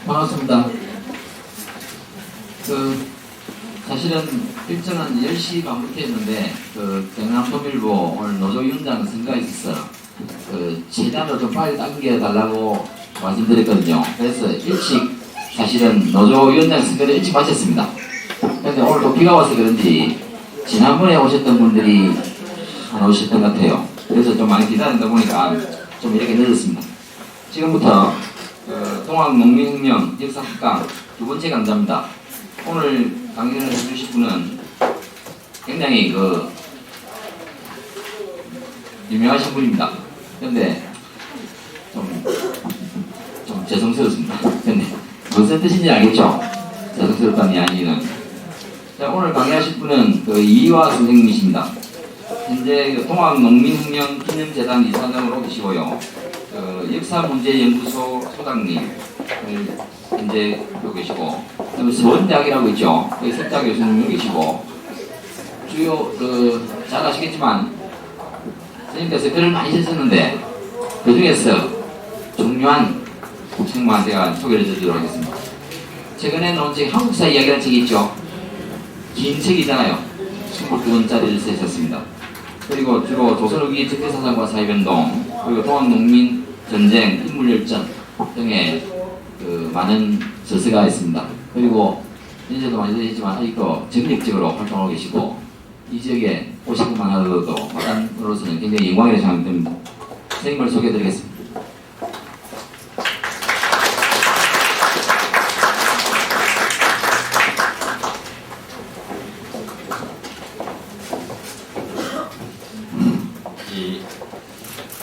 반갑습니다. 사실은 일정은 10시 반부터 했는데, 경남통일부 오늘 노조위원장 선거가 있어서, 최대한으로 좀 빨리 당겨달라고 말씀드렸거든요. 그래서 일찍 사실은 노조위원장 선거를 일찍 마쳤습니다. 그런데 오늘 또 비가 와서 그런지, 지난번에 오셨던 분들이 안 오셨던 것 같아요. 그래서 좀 많이 기다린다 보니까 좀 이렇게 늦었습니다. 지금부터 동학농민혁명 역사학강 두 번째 강좌입니다. 오늘 강연을 해주실 분은 굉장히 유명하신 분입니다. 근데 좀 죄송스럽습니다. 근데 무슨 뜻인지 알겠죠? 죄송스럽다는 아니는. 자, 오늘 강의하실 분은 이희화 선생님이십니다. 현재 동학농민혁명 기념재단 이사장으로 계시고요. 역사문제연구소 소장님을 현재 하고 계시고, 그다음에 서원대학이라고 있죠. 거기 석자 교수님 계시고, 주요 잘 아시겠지만 선생님께서 글을 많이 쓰셨는데 그 중에서 중요한 책만 제가 소개를 드리도록 하겠습니다. 최근에 나온 책 한국사 이야기라는 책이 있죠. 긴 책이잖아요. 22권짜리를 쓰셨습니다. 그리고 주로 조선후기 적대사상과 사회변동, 그리고 동학농민 전쟁, 인물열전 등의 많은 저서가 있습니다. 그리고 현재도 많이 되시지만 아직도 전력적으로 활동하고 계시고, 이 지역에 오신 것만 하더라도 마단으로서는 굉장히 영광이라고 생각됩니다. 선생님을 소개해드리겠습니다.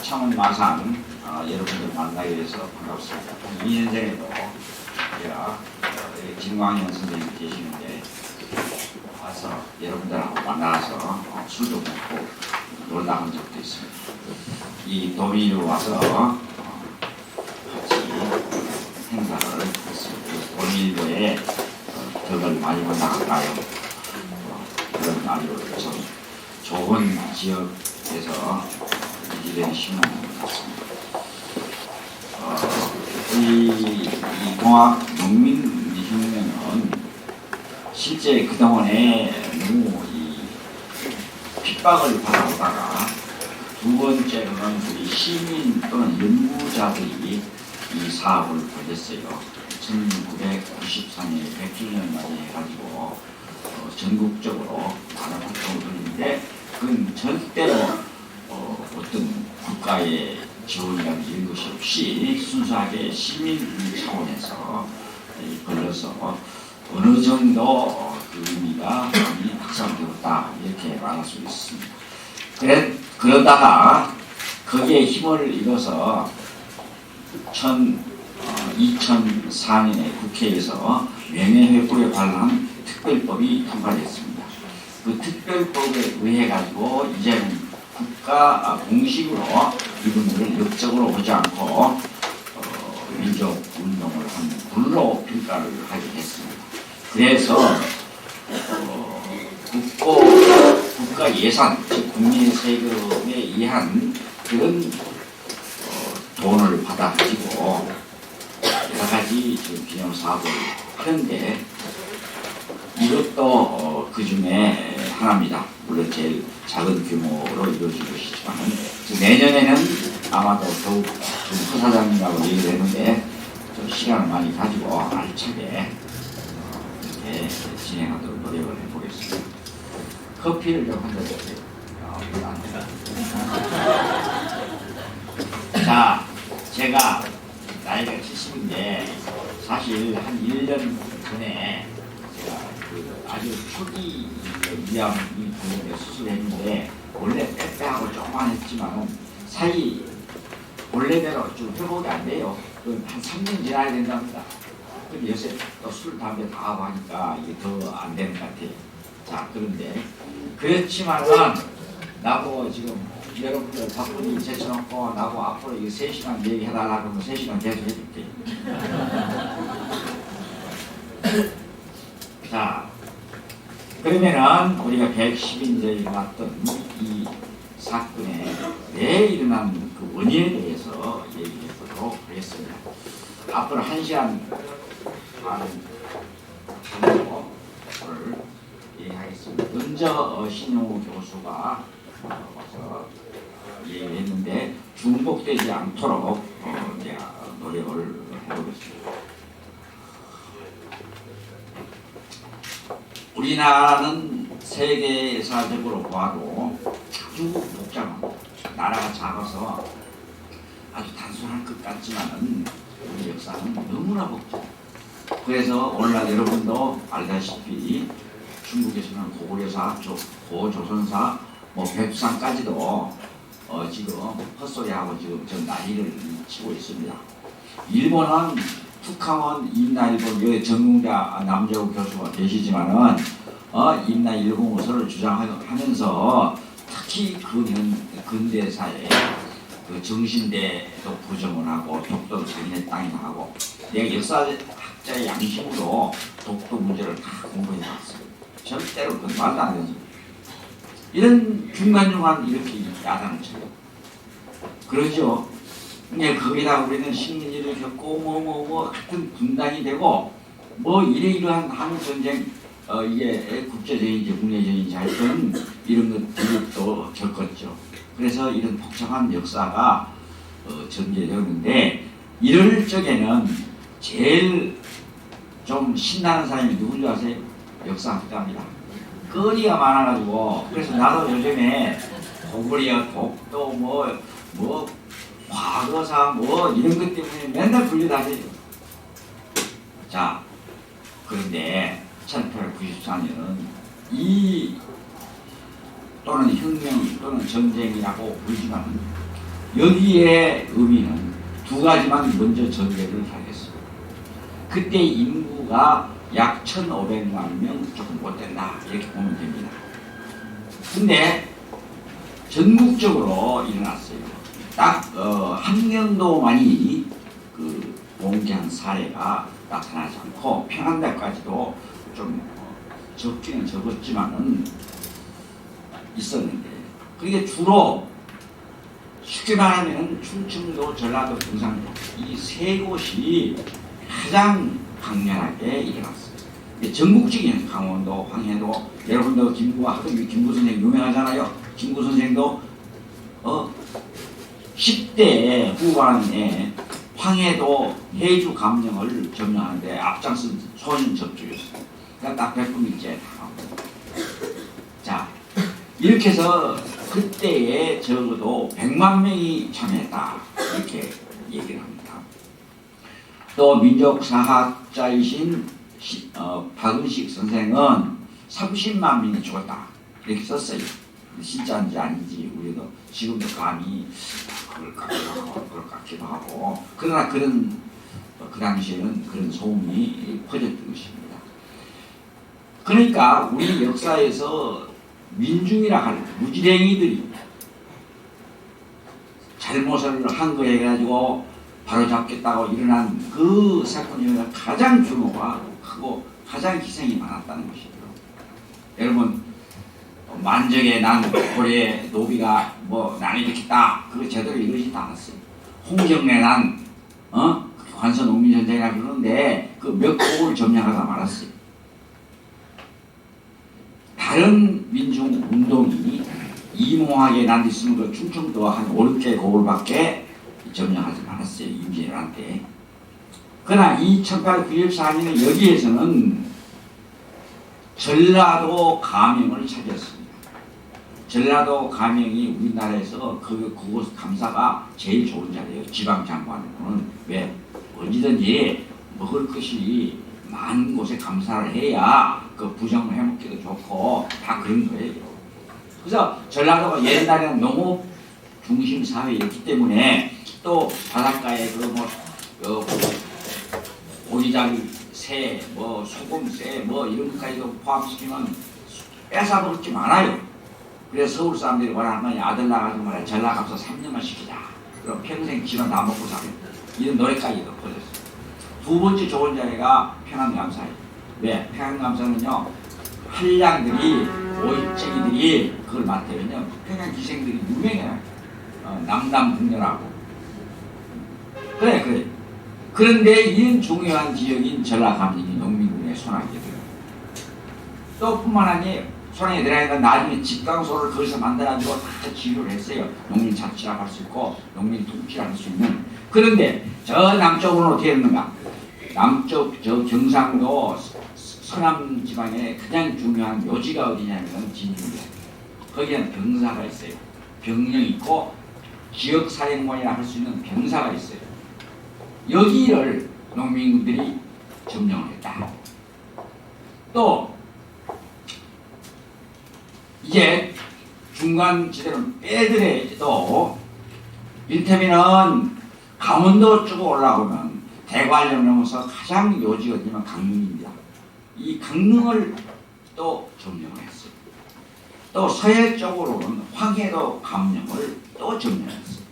창원 마산 여러분들 만나게 돼서 반갑습니다. 2년 전에도 제가 김광현 선생님 계시는데 와서 여러분들하고 만나서 술도 먹고 놀다 간 적도 있습니다. 이 도민으로 와서 같이 행사를 했습니다. 도민일보에 덕을 많이 받아갈까요? 그런 말로 좀 좋은 지역에서 이런 신문을 같습니다. 이 동학농민혁명은 실제 그동안에 너무 핍박을 받아오다가, 두 번째로는 우리 시민 또는 연구자들이 이 사업을 벌였어요. 1994년에 100주년 맞이해가지고 전국적으로 많은 활동을 벌였는데, 그건 절대로 어떤 국가의 지원이라든지 이런 것이 없이 순수하게 시민 차원에서 벌려서 어느 정도 그 의미가 많이 확산되었다, 이렇게 말할 수 있습니다. 그러다가 거기에 힘을 입어서 2004년에 국회에서 명예회복에 관한 특별법이 통과됐습니다. 그 특별법에 의해 가지고 이제는 국가 공식으로 이분들을 역적으로 오지 않고 민족운동을 한 불로 평가를 하게 됐습니다. 그래서 국가 예산, 즉 국민 세금에 의한 그런 돈을 받아가지고 여러 가지 지금 기념사업을 하는데, 이것도 그 중에 하나입니다. 물론 제일 작은 규모로 이루어질 것이지만, 내년에는 아마도 더욱 좀 부사장님하고 얘기를 했는데 좀 시간을 많이 가지고 알차게 이렇게 진행하도록 노력을 해보겠습니다. 커피를 좀 한 잔 주세요. 자, 제가 나이가 70인데 사실 한 1년 전에 제가 아주 초기 위암이 걸려 수술했는데, 원래 빼빼하고 조금만 했지만 사이 원래대로 좀 회복이 안 돼요. 한 3년 지나야 된답니다. 그럼 요새 또 술, 담배 다 하고 하니까 이게 더 안 되는 것 같아요. 자, 그런데 그렇지만은 나고 지금 여러분들 바쁘니 제쳐놓고 나고 앞으로 이거 3시간 얘기해달라고 하면 3시간 계속 해줄게. 자, 그러면은 우리가 110인제 일어났던 이 사건에 왜 일어난 그 원인에 대해서 얘기해 보도록 하겠습니다. 앞으로 1시간 하는 정보를 얘기하겠습니다. 먼저 신용우 교수가 와서 얘기했는데 중복되지 않도록 내가 노력을 해보겠습니다. 우리나라는 세계사적으로 봐도 아주 복잡합니다. 나라가 작아서 아주 단순한 것 같지만은 우리 역사는 너무나 복잡해요. 그래서 오늘날 여러분도 알다시피 중국에서는 고구려사, 고조선사, 백두산까지도 지금 헛소리하고 지금 전 난리를 치고 있습니다. 일본은 북한은 임나일본 여기 전공자 남재호 교수가 계시지만은 임나일본 주장하면서 특히 근대사에 그 정신대도 부정을 하고 독도도 자기네 땅이나 하고 내가 역사학자의 양심으로 독도 문제를 다 공부해봤어요. 절대로 그건 말도 안 되죠. 이런 중간중간 이렇게 야단을 쳐요. 그러죠. 근데 거기다 우리는 식민지를 겪고 같은 분단이 되고 이러한 한국 전쟁 이게 국제적인지 국내적인지 하여튼 이런 것들을 또 겪었죠. 그래서 이런 복잡한 역사가 전개되었는데 이럴 적에는 제일 좀 신나는 사람이 누군지 아세요? 역사학자입니다. 거리가 많아가지고 그래서 나도 요즘에 고구려, 독도 과거사 이런 것 때문에 맨날 불려다니죠. 자, 그런데 1894년 또는 혁명 또는 전쟁이라고 부르지만 여기에 의미는 두 가지만 먼저 전개를 하겠습니다. 그때 인구가 약 1,500만 명 조금 못 된다 이렇게 보면 됩니다. 근데 전국적으로 일어났어요. 딱 한 명도만이 그 봉기한 사례가 나타나지 않고 평안달까지도 좀 적기는 적었지만은 있었는데 그게 주로 쉽게 말하면 충청도, 전라도, 경상도 이 세 곳이 가장 강렬하게 일어났어요. 전국적인 강원도, 황해도 여러분도 김구 선생 유명하잖아요. 김구 선생도 10대 후반에 황해도 해주 감령을 점령하는데 앞장선 소년 접주였어요. 그러니까 딱 100분일째 다 나옵니다. 자, 이렇게 해서 그때에 적어도 100만 명이 참여했다 이렇게 얘기를 합니다. 또 민족사학자이신 박은식 선생은 30만 명이 죽었다 이렇게 썼어요. 진짜인지 아닌지 우리도 지금도 감히 그걸 같기도 하고 그러나 그 당시에는 그런 소문이 퍼졌던 것입니다. 그러니까 우리 역사에서 민중이라 할 무지랭이들이 잘못을 한 거 해가지고 바로 잡겠다고 일어난 그 사건이 가장 규모가 크고 가장 희생이 많았다는 것이죠. 여러분 만적에 난 고려의 노비가 나는 일으켰다 그거 제대로 이루어지지 않았어요. 홍정래 난 관서 농민전쟁이라 그러는데 그 몇 곡을 점령하다 말았어요. 다른 민중 운동이 이몽하게 난 있으면 그 충청도 한 5, 6개 곡을밖에 점령하지 않았어요. 임진왜란때. 그러나 1894년에 여기에서는 전라도 가명을 차지했습니다. 전라도 가명이 우리나라에서 그곳 감사가 제일 좋은 자리예요. 지방장관은 왜 언제든지 먹을 것이 많은 곳에 감사를 해야 그 부정을 해먹기도 좋고 다 그런 거예요. 그래서 전라도가 옛날에는 농업 중심 사회였기 때문에 또 바닷가에 오리자리 새, 소금새 이런 것까지도 포함시키면 뺏어 먹을 게 많아요. 그래서 서울 사람들이 원하는 건 아들 나가지고 말이야 전라 가서 3년만 시키자. 그럼 평생 집안 다 먹고 사요. 이런 노래까지도 퍼졌어요. 두 번째 좋은 자리가 평안감사예요. 왜? 평안감사는요 한량들이 오입쟁이들이 그걸 맡으면요 평양기생들이 유명해요. 남남북녀라고. 그래. 그런데 이런 중요한 지역인 전라감정이 농민군의 손아귀에 들어요. 또 뿐만 아니에요. 손아귀에 들어가니까 나중에 집강소를 거기서 만들어가지고 다 지휘를 했어요. 농민 자치라고 할 수 있고 농민 통치라고 할 수 있는. 그런데 저 남쪽으로는 어떻게 했는가? 남쪽 저 경상도 서남 지방에 가장 중요한 묘지가 어디냐면 진주입니다. 거기는 병사가 있어요. 병령이 있고 지역사령관이라 할 수 있는 병사가 있어요. 여기를 농민들이 점령을 했다. 또 이제 중간 지대는 빼들에도 이를테면은 강원도 쭉 올라오면 대관령 넘어서 가장 요지가 어디냐면 강릉입니다. 이 강릉을 또 점령을 했어요. 또 서해 쪽으로는 황해도 감령을 또 점령했어요.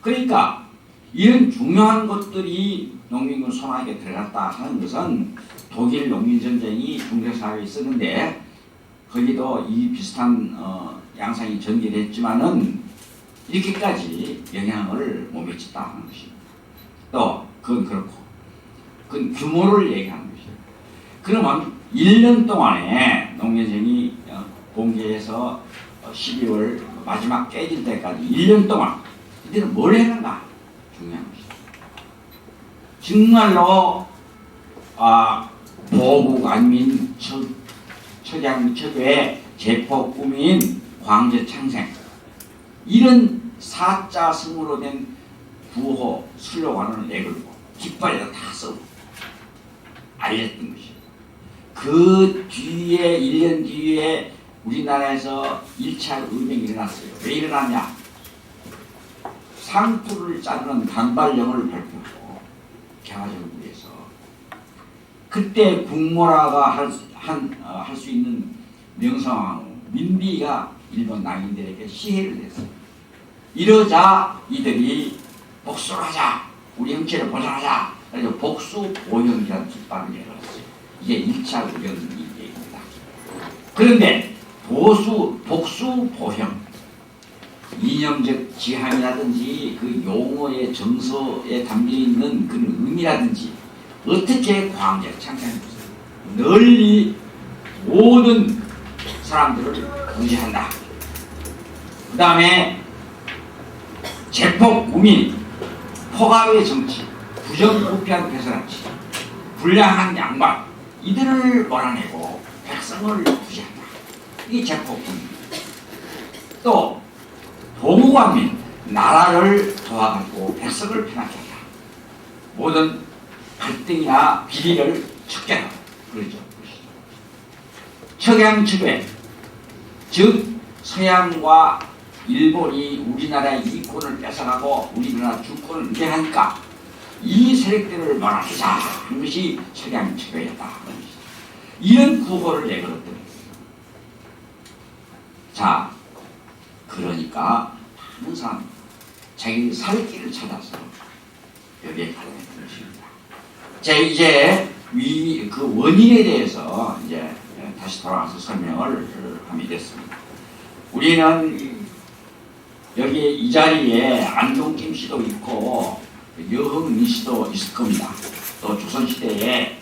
그러니까 이런 중요한 것들이 농민군 손아귀에 들어갔다 하는 것은 독일 농민전쟁이 중세사회에 있었는데 거기도 이 비슷한 양상이 전개됐지만은 이렇게까지 영향을 못 미쳤다 하는 것입니다. 또 그건 그렇고 그건 규모를 얘기하는 것이에요. 그러면 1년 동안에 농민전쟁이 봉기해서 12월 마지막 깨질 때까지 1년 동안 이들은 뭘 했는가? 중요한 것이죠. 정말로 보국 안민 척양 척외 제포 꾸민 광제 창생 이런 사자 성으로 된 구호 슬로건을 내걸고 깃발에다 다 써고 알렸던 것이에요. 그 뒤에 1년 뒤에 우리나라에서 1차 革命이 일어났어요. 왜 일어났냐? 상투를 자르는 단발령을 발표하고 개화정부에서 그때 국모라가 할 수 있는 명성황후 민비가 일본 낭인들에게 시해를 했어요. 이러자 이들이 복수를 하자. 우리 형체를 보존하자. 그래서 복수 보형이라는 깃발을 내걸었어요. 이게 1차 의견입니다. 그런데 복수 보형 이념적 지향이라든지 그 용어의 정서에 담겨있는 그 의미라든지 어떻게 광적 창작했어요. 널리 모든 사람들을 구제한다. 그 다음에 제폭 우민 포가의 정치 부정부패한 배설한치 불량한 양반 이들을 몰아내고 백성을 구제한다. 이게 제폭 우민. 또 보국왕민 나라를 도와가지고 백성을 편하게 한다. 모든 갈등이나 비리를 척결하고 그러죠. 척양측외 즉 서양과 일본이 우리나라의 이권을 뺏어가고 우리나라 주권을 유지하니까 이 세력들을 몰아내자 하는 것이 척양측외였다. 이런 구호를 내걸었던 거예요. 자, 그러니까 많은 사람 자기 살 길을 찾아서 여기에 가려냈던 것입니다. 자, 이제 그 원인에 대해서 이제 다시 돌아와서 설명을 하게 됐습니다. 우리는 여기 이 자리에 안동김 씨도 있고 여흥민 씨도 있을 겁니다. 또 조선시대에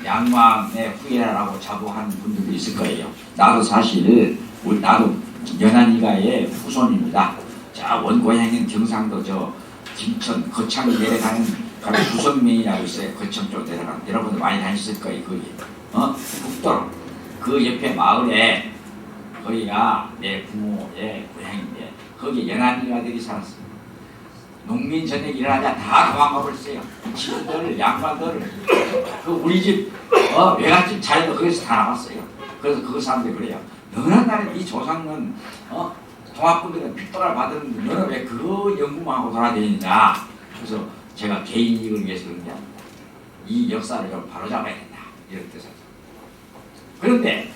양왕의 후예라고 자부하는 분들도 있을 거예요. 나도 사실 나도 연안이가의 후손입니다. 자, 원고향인 경상도 저 김천 거창 내려가는 부성면이라고 있어요. 거창 쪽 내려가는 여러분들 많이 다니셨을 거예요. 거기 북도로 그 옆에 마을에 거기가 내 부모의 고향인데 거기 연안이가들이 살았어요. 농민 전쟁이 일어나자 다 도망가 버렸어요. 친구들, 양반들, 그 우리 집 외갓집 자리도 거기서 다 나왔어요. 그래서 그 사람들이 그래요. 너는 나는 이 조상은 동학군들은 핏도를 받았는데 너는 왜 그 연구만 하고 돌아다니느냐. 그래서 제가 개인 이익을 위해서 그런 게 아닙니다. 이 역사를 좀 바로잡아야 된다. 이런 뜻이죠. 그런데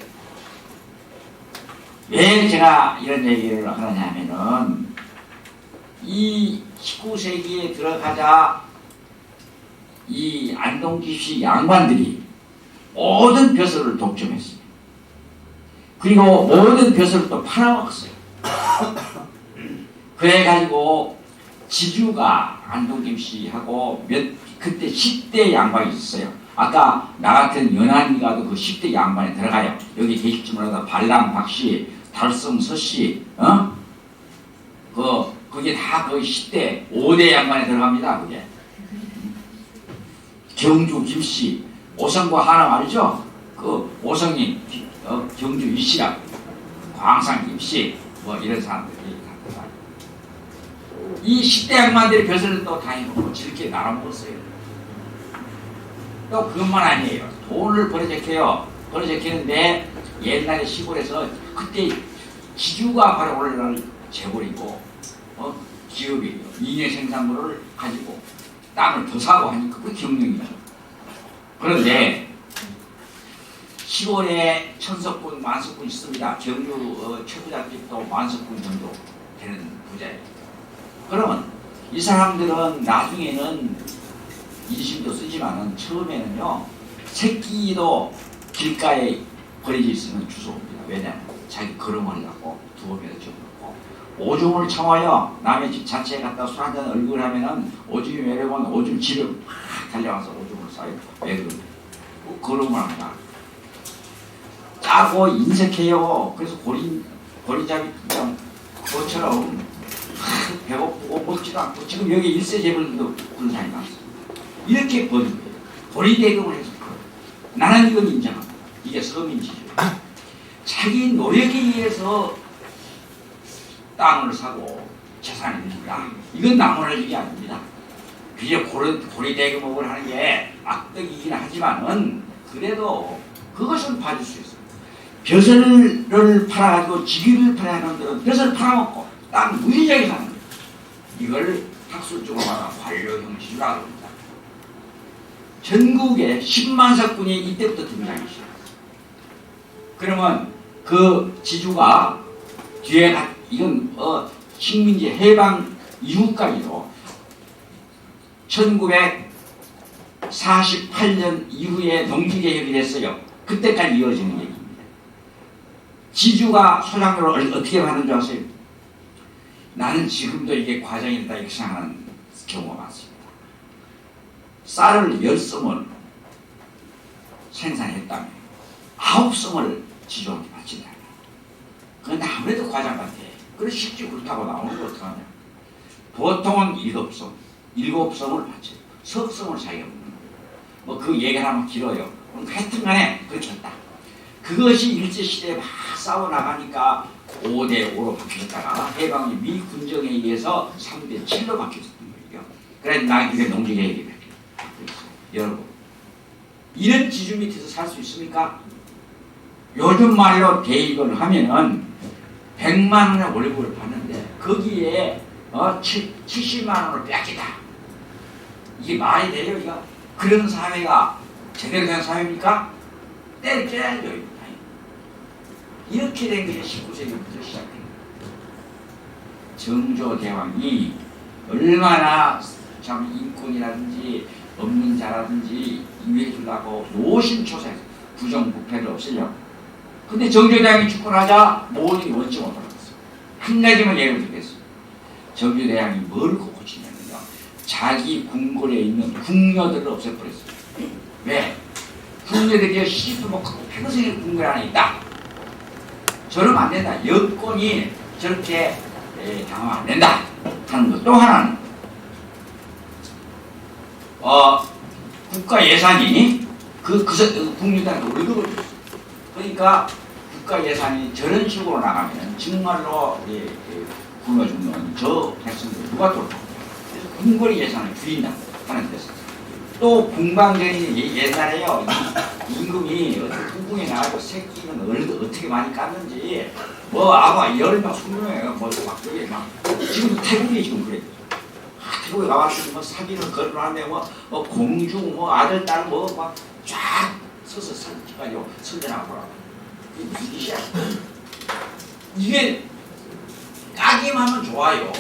왜 제가 이런 얘기를 하느냐 하면은 이 19세기에 들어가자 이 안동기시 양반들이 모든 벼슬을 독점했습니다. 그리고 모든 벼슬을 또 팔아먹었어요. 그래가지고 지주가 안동김 씨하고 그때 10대 양반이 있었어요. 아까 나 같은 연한이가도 그 10대 양반에 들어가요. 여기 계실지 몰라도 발람 박씨, 달성 서씨, 그게 다 거의 10대 5대 양반에 들어갑니다. 그게 경주 김씨, 오성과 하나 말이죠. 그 오성님, 경주 이씨랑 광산 김씨, 뭐 이런 사람들이 다 들어가요. 이 10대 양반들의 벼슬은 또 다 해놓고 즐겁게 나눠먹었어요. 또 그것만 아니에요. 돈을 버려제껴요. 버려제끼는데 옛날에 시골에서 그때 지주가 바로 오늘날 재벌이고 기업이에요. 잉여 생산물을 가지고 땅을 더 사고 하니까 그 경영이죠. 그런데 시골에 천석군, 만석군 있습니다. 경주 최부잣집도 만석군 정도 되는 부자예요. 그러면 이 사람들은 나중에는 인심도 쓰지만은 처음에는요 새끼도 길가에 버려져 있으면 주워옵니다. 왜냐하면 자기 걸음을 갖고 두어면서 집어넣고 오줌을 청하여 남의 집 자체에 갔다 술 한잔 얼굴 하면은 오줌이 매려면 오줌 집에 팍 달려가서 오줌을 싸요. 왜 그러냐? 걸음을 합니다. 짜고 인색해요. 그래서 고리잡이 그냥 그것처럼 배고프고 먹지도 않고 지금 여기 일세 재벌도 그런 사람이 많았어요. 이렇게 보리대금을 해서 나는 이건 인정합니다. 이게 서민지주. 자기 노력에 의해서 땅을 사고 재산을 줍니다. 이건 나무랄 일이 아닙니다. 그게 고리대금업을 하는 게 악덕이긴 하지만은 그래도 그것은 봐줄 수 있어요. 벼슬을 팔아가지고 지기를 팔아야 하는 분들은 벼슬을 팔아먹고 땅 무지하게 사는 거예요. 이걸 학술적으로 말하면 관료형 지주라고 합니다. 전국에 10만 석군이 이때부터 등장하기 시작했어요. 그러면 그 지주가 뒤에 이건 식민지 해방 이후까지도 1948년 이후에 농지개혁이 됐어요. 그때까지 이어지는 얘기입니다. 지주가 소작료를 어떻게 받는 줄 아세요? 나는 지금도 이게 과정이다 이렇게 생각하는 경우가 많습니다. 쌀을 10섬을 생산했다면 9섬을 지주한테 바친다. 그런데 아무래도 과장 같아. 그래 쉽지 그렇다고 나오는 거 어떡하냐. 보통은 7섬, 7섬을 바쳐요. 석섬을 자기가 먹는 거예요. 뭐 그 얘기를 하면 길어요. 하여튼 간에 그렇게 했다. 그것이 일제시대에 막 싸워나가니까 5대5로 바뀌었다가 해방이 미 군정에 의해서 3대7로 바뀌었던 거예요. 그래서 나중에 농지개혁이 바뀌었어요. 여러분 이런 지주 밑에서 살 수 있습니까? 요즘 말로 대입을 하면은 100만 원의 월급을 받는데 거기에 70만 원을 뺏기다. 이게 말이 돼요? 이거? 그런 사회가 제대로 된 사회입니까? 때려야죠. 이렇게 된 것이 19세기부터 시작된 거예요. 정조대왕이 얼마나 참 인권이라든지 업민자라든지 이해해주려고 노심초사해서 부정부패를 없애려고. 근데 정조대왕이 죽고나자 모든 원치 못하겠어요. 한 가지만 예를 들겠어요. 정조대왕이 뭘 고치냐면요. 자기 궁궐에 있는 궁녀들을 없애버렸어요. 왜? 궁녀들이 시집도 못 가고 평생에 궁궐 안에 있다. 저러면 안 된다. 여권이 저렇게 당하면 안 된다 하는 것. 또 하나는 국가 예산이 국민들한테 월급을 줬어요. 그러니까 국가 예산이 저런 식으로 나가면 정말로 굶어 죽는 저 백성들 누가 돌아가요. 그래서 궁궐 예산을 줄인다 하는 데서 또 궁방전이 옛날에요. 임금이 후궁에 나가고 새끼는 어떻게 많이 깠는지 아마 10명, 20명이에요. 막 그게 막 지금도 태국이 지금 그래요. 태국에 가봤더니 사기는 거론하는데 공주 아들 딸 막 쫙 서서 가지고 설전하고 그러고 이게 무슨 짓이야? 이게 까기만 하면 좋아요.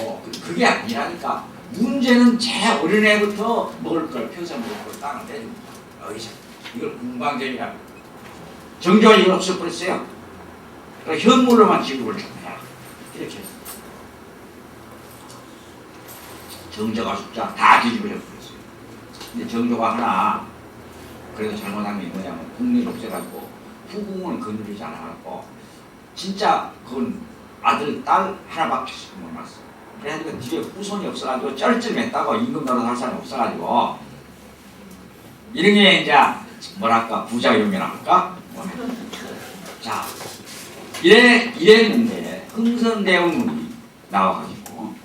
그게 아니라니까. 문제는 제 어린애부터 먹을 걸 평생 먹을 걸 땅을 내줍니다. 여기서 이걸 궁방전이라고. 정조가 이걸 없애버렸어요. 그러니까 현물로만 지급을 좀 해라. 이렇게 했어요. 정조가 숫자 다 뒤집어져 버렸어요. 근데 정조가 하나 그래도 잘못한 게 뭐냐면 국리를 없애가지고 후궁을 거느리지 않아갖고 진짜 그건 아들 딸 하나밖에 못 낳았어. 그래가지고 뒤에 후손이 없어가지고 쩔쩔맸다고 임금 노릇 할 사람이 없어가지고 이런 게 이제 뭐랄까 부자유명이라 할까? 자 이랬는데 흥선대원군이 나와가지고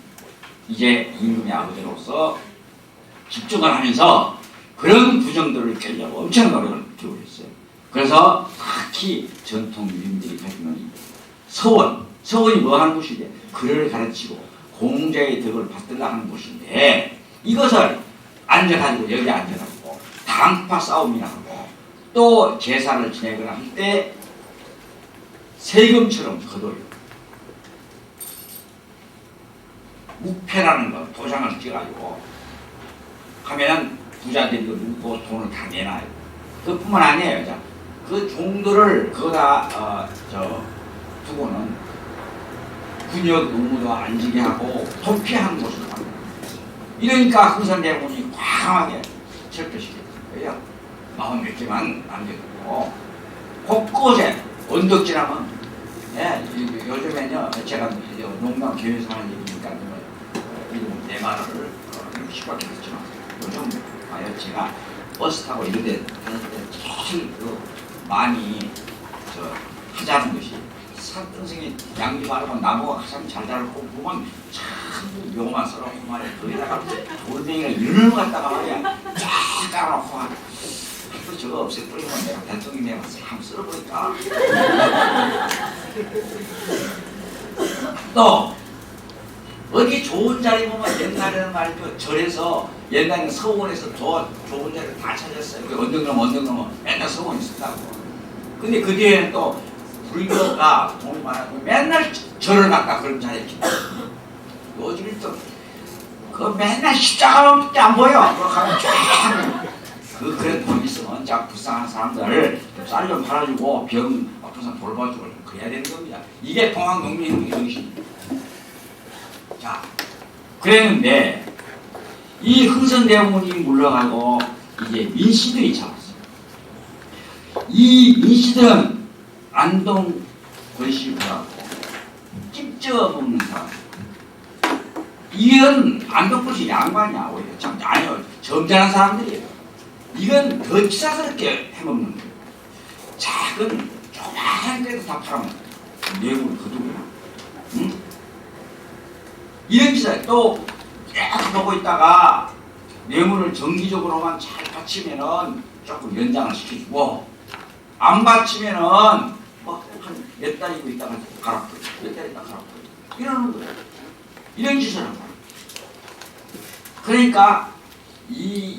이제 임금의 아버지로서 집중을 하면서 그런 부정들을 깨려고 엄청 노력을 기울였어요. 그래서 특히 전통 유림들이 가지는 서원이 뭐 하는 곳인데 글을 가르치고 공자의 덕을 받들라 하는 곳인데 이것을 앉아가지고 여기 앉아가지고 당파 싸움이나 하고 또 제사를 지내거나 할 때 세금처럼 거둬요. 묵패라는 거 도장을 찍어가지고 하면은 부자들이 그 돈을 다 내놔요. 그뿐만 아니에요. 자, 그 종들을 거기다 두고는 군역 의무도 안 지게 하고 도피하는 곳으로 갑니다. 이러니까 흥선대원이 과감하게 철폐시켰던 거예요. 마음 몇 개만 남겨두고 곳곳에 언덕질하면 요즘에는요 제가 농담 교회에서 하는 얘기니까 이름 내 말을 시끄럽게 했지만 요즘 제가 버스 타고 이런 데 다닐 때 제일 많이 하자는 것이 산등생이 양지 바르고 나무가 가장 잘 자라고 보면 참 요만 썰어놓고 말이야. 거기다가 돌멩이가 이런 것 같다가 말이야 쫙 깔아놓고 또 저거 없애버리면 내가 대통령이 내가 참 쓸어버릴까. 또 어디 좋은 자리 보면 옛날에는 말이죠 절에서 옛날에는 서원에서 좋은 자리를 다 찾았어요. 언덕넘어 맨날 서원이 있었다고. 근데 그 뒤에는 또 불교가 돈이 많아서 맨날 절을 갔다 그런 자리에 기다. 요즘에 그 맨날 십자가밖에 안 보여. 그거 가면 쫙 그래 돈 있으면 자 불쌍한 사람들 쌀 좀 팔아주고 병 아픈 사람 돌봐주고 그래야 되는 겁니다. 이게 동학농민의 정신입니다. 자 그랬는데 이 흥선대원군이 물러가고 이제 민씨들이 잡았어요. 이 민씨들은 안동 권씨부라고 찝쩍 먹는 사람. 이건 안동 권씨 양반이야 오히려 참 아니요 점잖은 사람들이에요. 이건 더 치사스럽게 해먹는 거예요. 작은 조그마한 데도 다 팔아먹는 거예요. 내국을 거두고. 응? 이런 짓을 또 계속 보고 있다가 뇌물을 정기적으로만 잘 바치면은 조금 연장을 시켜주고 안 바치면은 뭐 한 몇 달이고 있다가 갈아버려. 몇 달 있다가 갈아버려. 이러는 거예요. 이런 짓을 한 거예요. 그러니까 이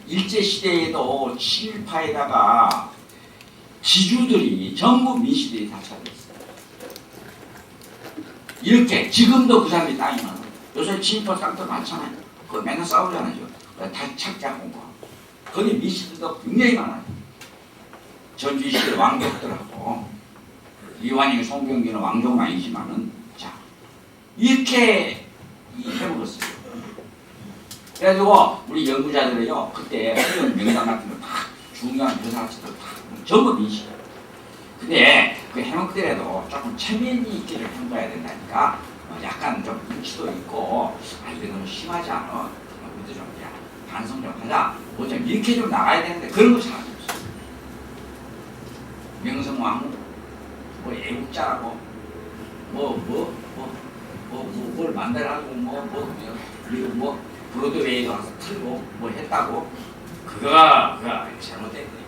일제시대에도 친일파에다가 지주들이 전부 민씨들이 다 차렸어요. 이렇게 지금도 그 사람들이 땅이 많아요. 요새 친일파 땅도 많잖아요. 그거 맨날 싸우잖아요. 다 착지하고 온 거. 거기 민씨들도 굉장히 많아요. 전주시대 왕족들하고 이완용 송병기는 왕족은 아니지만은 자 이렇게 해먹었어요. 그래가지고 우리 연구자들은요 그때 훈련 명예당 같은 거 다 중요한 여사들도 다 전부 민씨. 근데 그 해먹더라도 조금 체면이 있기를 평가해야 된다니까 약간 좀 눈치도 있고 이건 너무 심하지 않아. 우리도 좀 반성 좀 하자. 뭐 좀 이렇게 좀 나가야 되는데 그런 거 잘 안 없어요. 명성왕후 뭐 애국자라고 뭘 만들라고 뭐 브로드웨이도 가서 틀고 뭐 했다고 그거가 잘못된 거예요.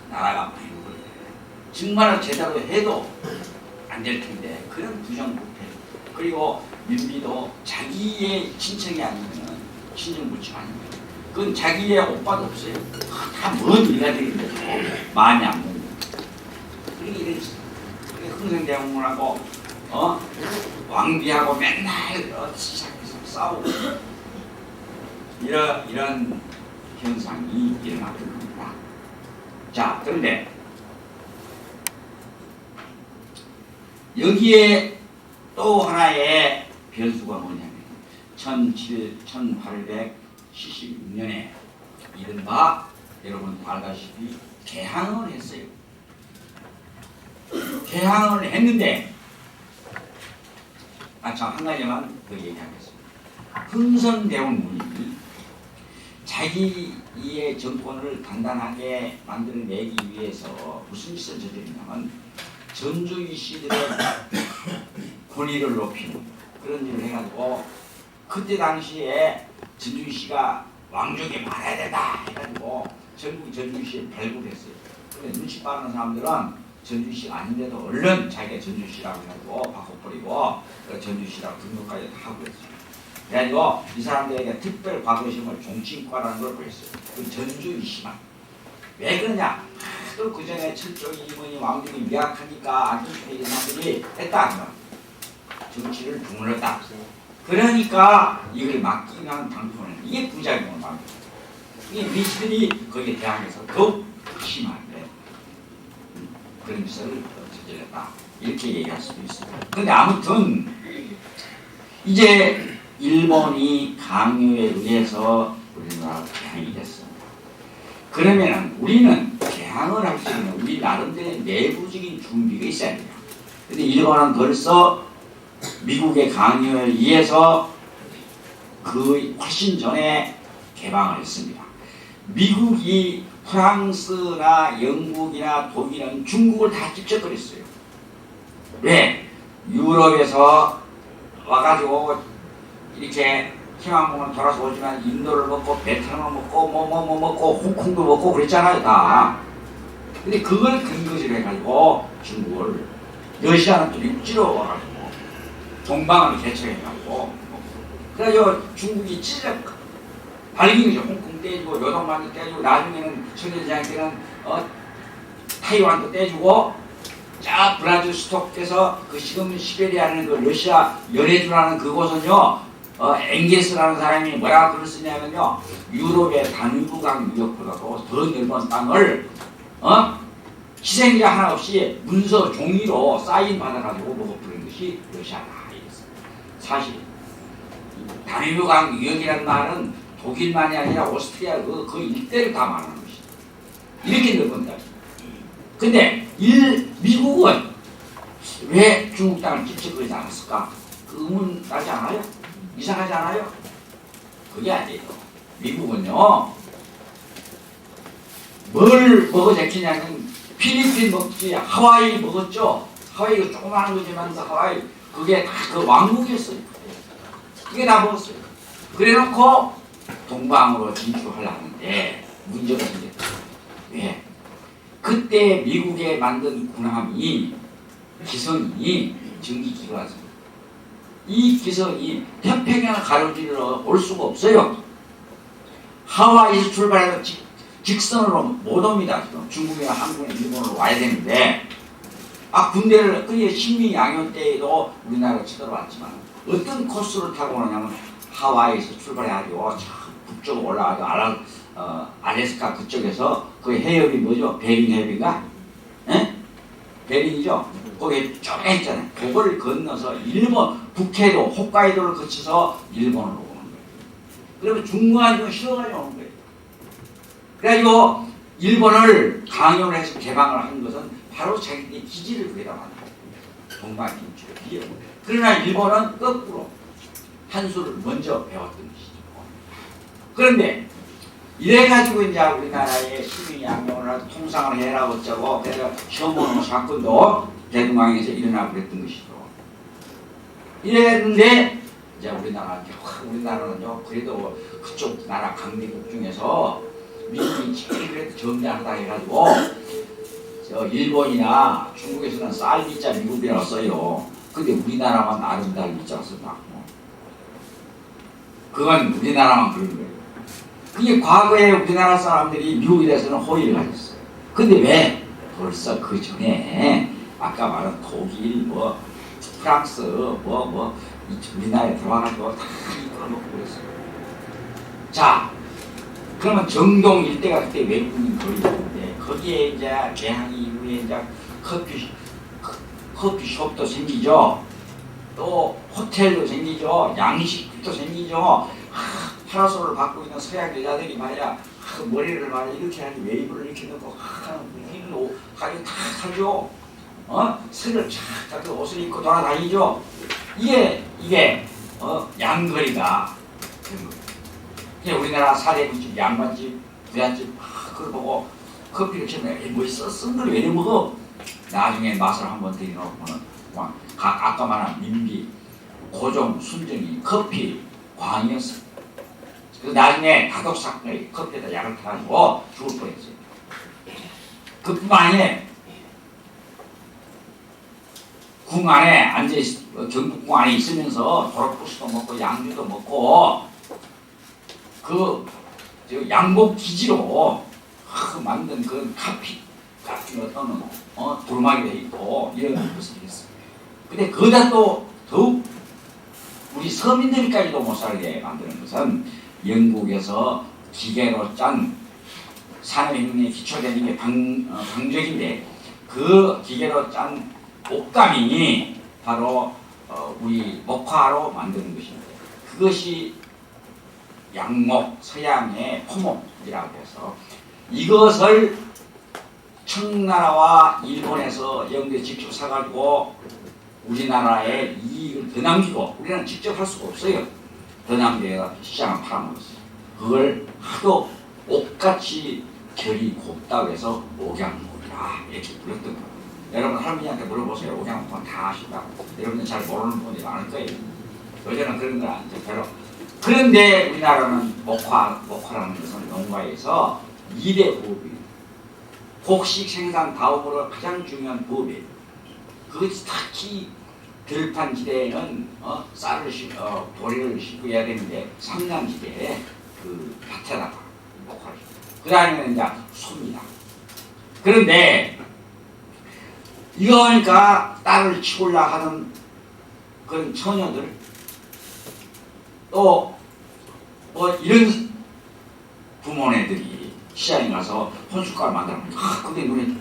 나라가 많이 먹을 때 정말 제대로 해도 안 될 텐데 그런 부정부패 그리고 민비도 자기의 친척이 아니면은 친정부친 아니면 그건 자기의 오빠도 없어요. 다 먼 일가들인데 마음이 안 먹는 그러니까 이랬어. 흥선대원군하고 왕비하고 맨날 시작해서 싸우고 이런 현상이 일어났던 겁니다. 자, 그런데 여기에 또 하나의 변수가 뭐냐면 1876년에 이른바 여러분 알다시피 개항을 했어요. 개항을 했는데 참 한 가지만 더 얘기하겠습니다. 흥선대원군이 자기의 정권을 단단하게 만들어내기 위해서 무슨 짓을 저지르냐면 전주의 씨들의 권위를 높이는 그런 일을 해가지고 그때 당시에 전주의 씨가 왕족에 말아야 된다 해가지고 전국 전주의 씨를 발굴했어요. 근데 눈치 빠른 사람들은 전주의 씨가 아닌데도 얼른 자기가 전주의 씨라고 해가지고 바꿔버리고 전주의 씨라고 등록까지 다 하고 했어요. 그래가지고 이 사람들에게 특별 과거심을 종친과라는 걸 보였어요. 그 전주의 씨만. 왜 그러냐? 또 그 전에 철종이 이모니 왕족이 미약하니까 안철수의 사람들이 했다 하면 정치를 주물렀다. 그러니까 이걸 막기 위한 방법은 이게 부작용을 만들어요. 이게 미시들이 거기에 대항해서 더욱 심한데 그런 짓을 저질렀다. 이렇게 얘기할 수도 있습니다. 그런데 아무튼 이제 일본이 강요에 의해서 우리나라가 개항이 됐습니다. 그러면 우리는 개항을 할 수 있는 우리 나름대로의 내부적인 준비가 있어야 돼요. 근데 일본은 벌써 미국의 강요에 의해서 그 훨씬 전에 개방을 했습니다. 미국이 프랑스나 영국이나 독일은 중국을 다 찝쩍거렸어요. 왜? 유럽에서 와가지고 이렇게 희망봉은 돌아서 오지만 인도를 먹고 베트남을 먹고 뭐 먹고 홍콩도 먹고 그랬잖아요 다. 근데 그걸 근거지로 해가지고 중국을 러시아는 또 육지로 와가지고 동방을 개척해가지고 그래가지고 중국이 찔러 발기죠. 홍콩 떼주고 요동반도 떼주고 나중에는 천년장 때는 타이완도 떼주고 자 브라질 수도께서 그 지금 시베리아라는 그 러시아 연해주라는 그곳은요 엥게스라는 사람이 뭐라고 글을 쓰냐면요 유럽의 다뉴브강 유역보다도 더 넓은 땅을 희생자 하나 없이 문서 종이로 사인 받아가지고 먹어버린 것이 러시아다 이랬어요. 사실 다뉴브강 유역이라는 말은 독일만이 아니라 오스트리아 그 일대를 다 말하는 것이다. 이렇게 넓은 땅. 근데 미국은 왜 중국 땅을 찝찝거리지 않았을까? 그 의문 나지 않아요? 이상하지 않아요? 그게 아니에요. 미국은요 뭘 먹어 제키냐면 필리핀 먹지 하와이 먹었죠. 하와이가 조그마한 거지만 하와이 그게 다 그 왕국이었어요. 그게 다 먹었어요. 그래놓고 동방으로 진출하려는데 문제가 생겼다. 왜? 그때 미국에 만든 군함이 기선이 전기기관습니다. 이 기선이 태평양 가로지르러 올 수가 없어요. 하와이에서 출발해서 직선으로 못 옵니다. 중국이나 한국이나 일본으로 와야 되는데 군대를 그게 식민양요 때에도 우리나라가 쳐들어왔지만 어떤 코스를 타고 오느냐면 하와이에서 출발해가지고 북쪽으로 올라가서 알래스카 그쪽에서 그 해협이 뭐죠? 베링 해협인가? 에? 베링이죠? 거기 쭉 있잖아요. 그걸 건너서 일본 북해도 홋카이도를 거쳐서 일본으로 오는 거예요. 그러면 중간중간 쉬어가지고 오는 거예요. 그래가지고 일본을 강요를 해서 개방을 한 것은 바로 자기들의 기지를 거기다 만들어요. 동방진주를 비워. 그러나 일본은 거꾸로 한 수를 먼저 배웠던 것이죠. 그런데 이래가지고 이제 우리나라의 시민 양명을 하고 통상을 해라 어쩌고 그래서 시험 보는 사건도 대동강에서 일어나고 그랬던 것이죠. 이랬는데 이제 우리나라는요 그래도 그쪽 나라 강대국 중에서 미국이 제일 그래도 점잖하다 해가지고 일본이나 중국에서는 쌀비자 미국이라고 써요. 근데 우리나라만 아름다운 비자가 쓴다고. 그건 우리나라만 그런 거예요. 그게 과거에 우리나라 사람들이 미국에 대해서는 호의를 가졌어요. 근데 왜? 벌써 그 전에 아까 말한 독일, 프랑스, 우리나라에 들어와가지고 다 이끌어놓고 그랬어요. 자, 그러면 정동 일대가 그때 외국인 거리였는데 거기에 이제 개항 이후에 이제 커피숍도 생기죠. 또 호텔도 생기죠. 양식 또 생기죠. 파라솔을 받고 있는 서양 여자들이 말이야 머리를 말이야 이렇게 하니 웨이브를 이렇게 넣고 힐로 하게 다 하죠. 색을 쫙 옷을 입고 돌아다니죠. 이게 양거리가 그냥 우리나라 사대부집, 양반집, 부잣집 그걸 보고 커피를 처음에 뭐 쓴 걸 왜 먹어? 나중에 맛을 한번 들여놓으면 아까 말한 민비, 고종, 순정이 커피 광이었어. 그래서 나중에 가독삭들이 커피에다 약을 타가지고 죽을 뻔했어요. 그뿐만 아니라 궁 안에 경복궁 안에 있으면서 도락국수도 먹고 양주도 먹고 양복 기지로 만든 그 카피 같은 어떤 돌막이 돼 있고 이런 것을 했어요. 근데 거기다 또 더욱 우리 서민들까지도 못 살게 만드는 것은 영국에서 기계로 짠 산업혁명에 기초되는 게 방적인데 그 기계로 짠 옷감이 바로 우리 목화로 만드는 것인데 그것이 양목, 서양의 포목이라고 해서 이것을 청나라와 일본에서 영국에 직접 사가지고 우리나라에 이익을 더 남기고 우리는 직접 할 수가 없어요. 더 남겨야 시장을 팔아먹었어요. 그걸 하도 옷같이 결이 곱다고 해서 옥양목이라 이렇게 불렀던 거예요. 여러분 할머니한테 물어보세요. 옥양목은 다 아신다고. 여러분들 잘 모르는 분이 많을 거예요. 요새는 그런 건 안 돼. 별로. 그런데 우리나라는 목화라는 것은 농가에서 2대 부업이에요. 곡식 생산 다음으로 가장 중요한 부업이에요. 그것이 특히 들판지대에는 쌀을 보리를 싣고 해야 되는데 삼남지대에 그 밭에다가 목화를 그 다음에는 이제 소입니다. 그런데 이거 하니까 딸을 치우려 하는 그런 처녀들 또 뭐 이런 부모네들이 시장에 가서 혼숟가락 만들면 그게 눈에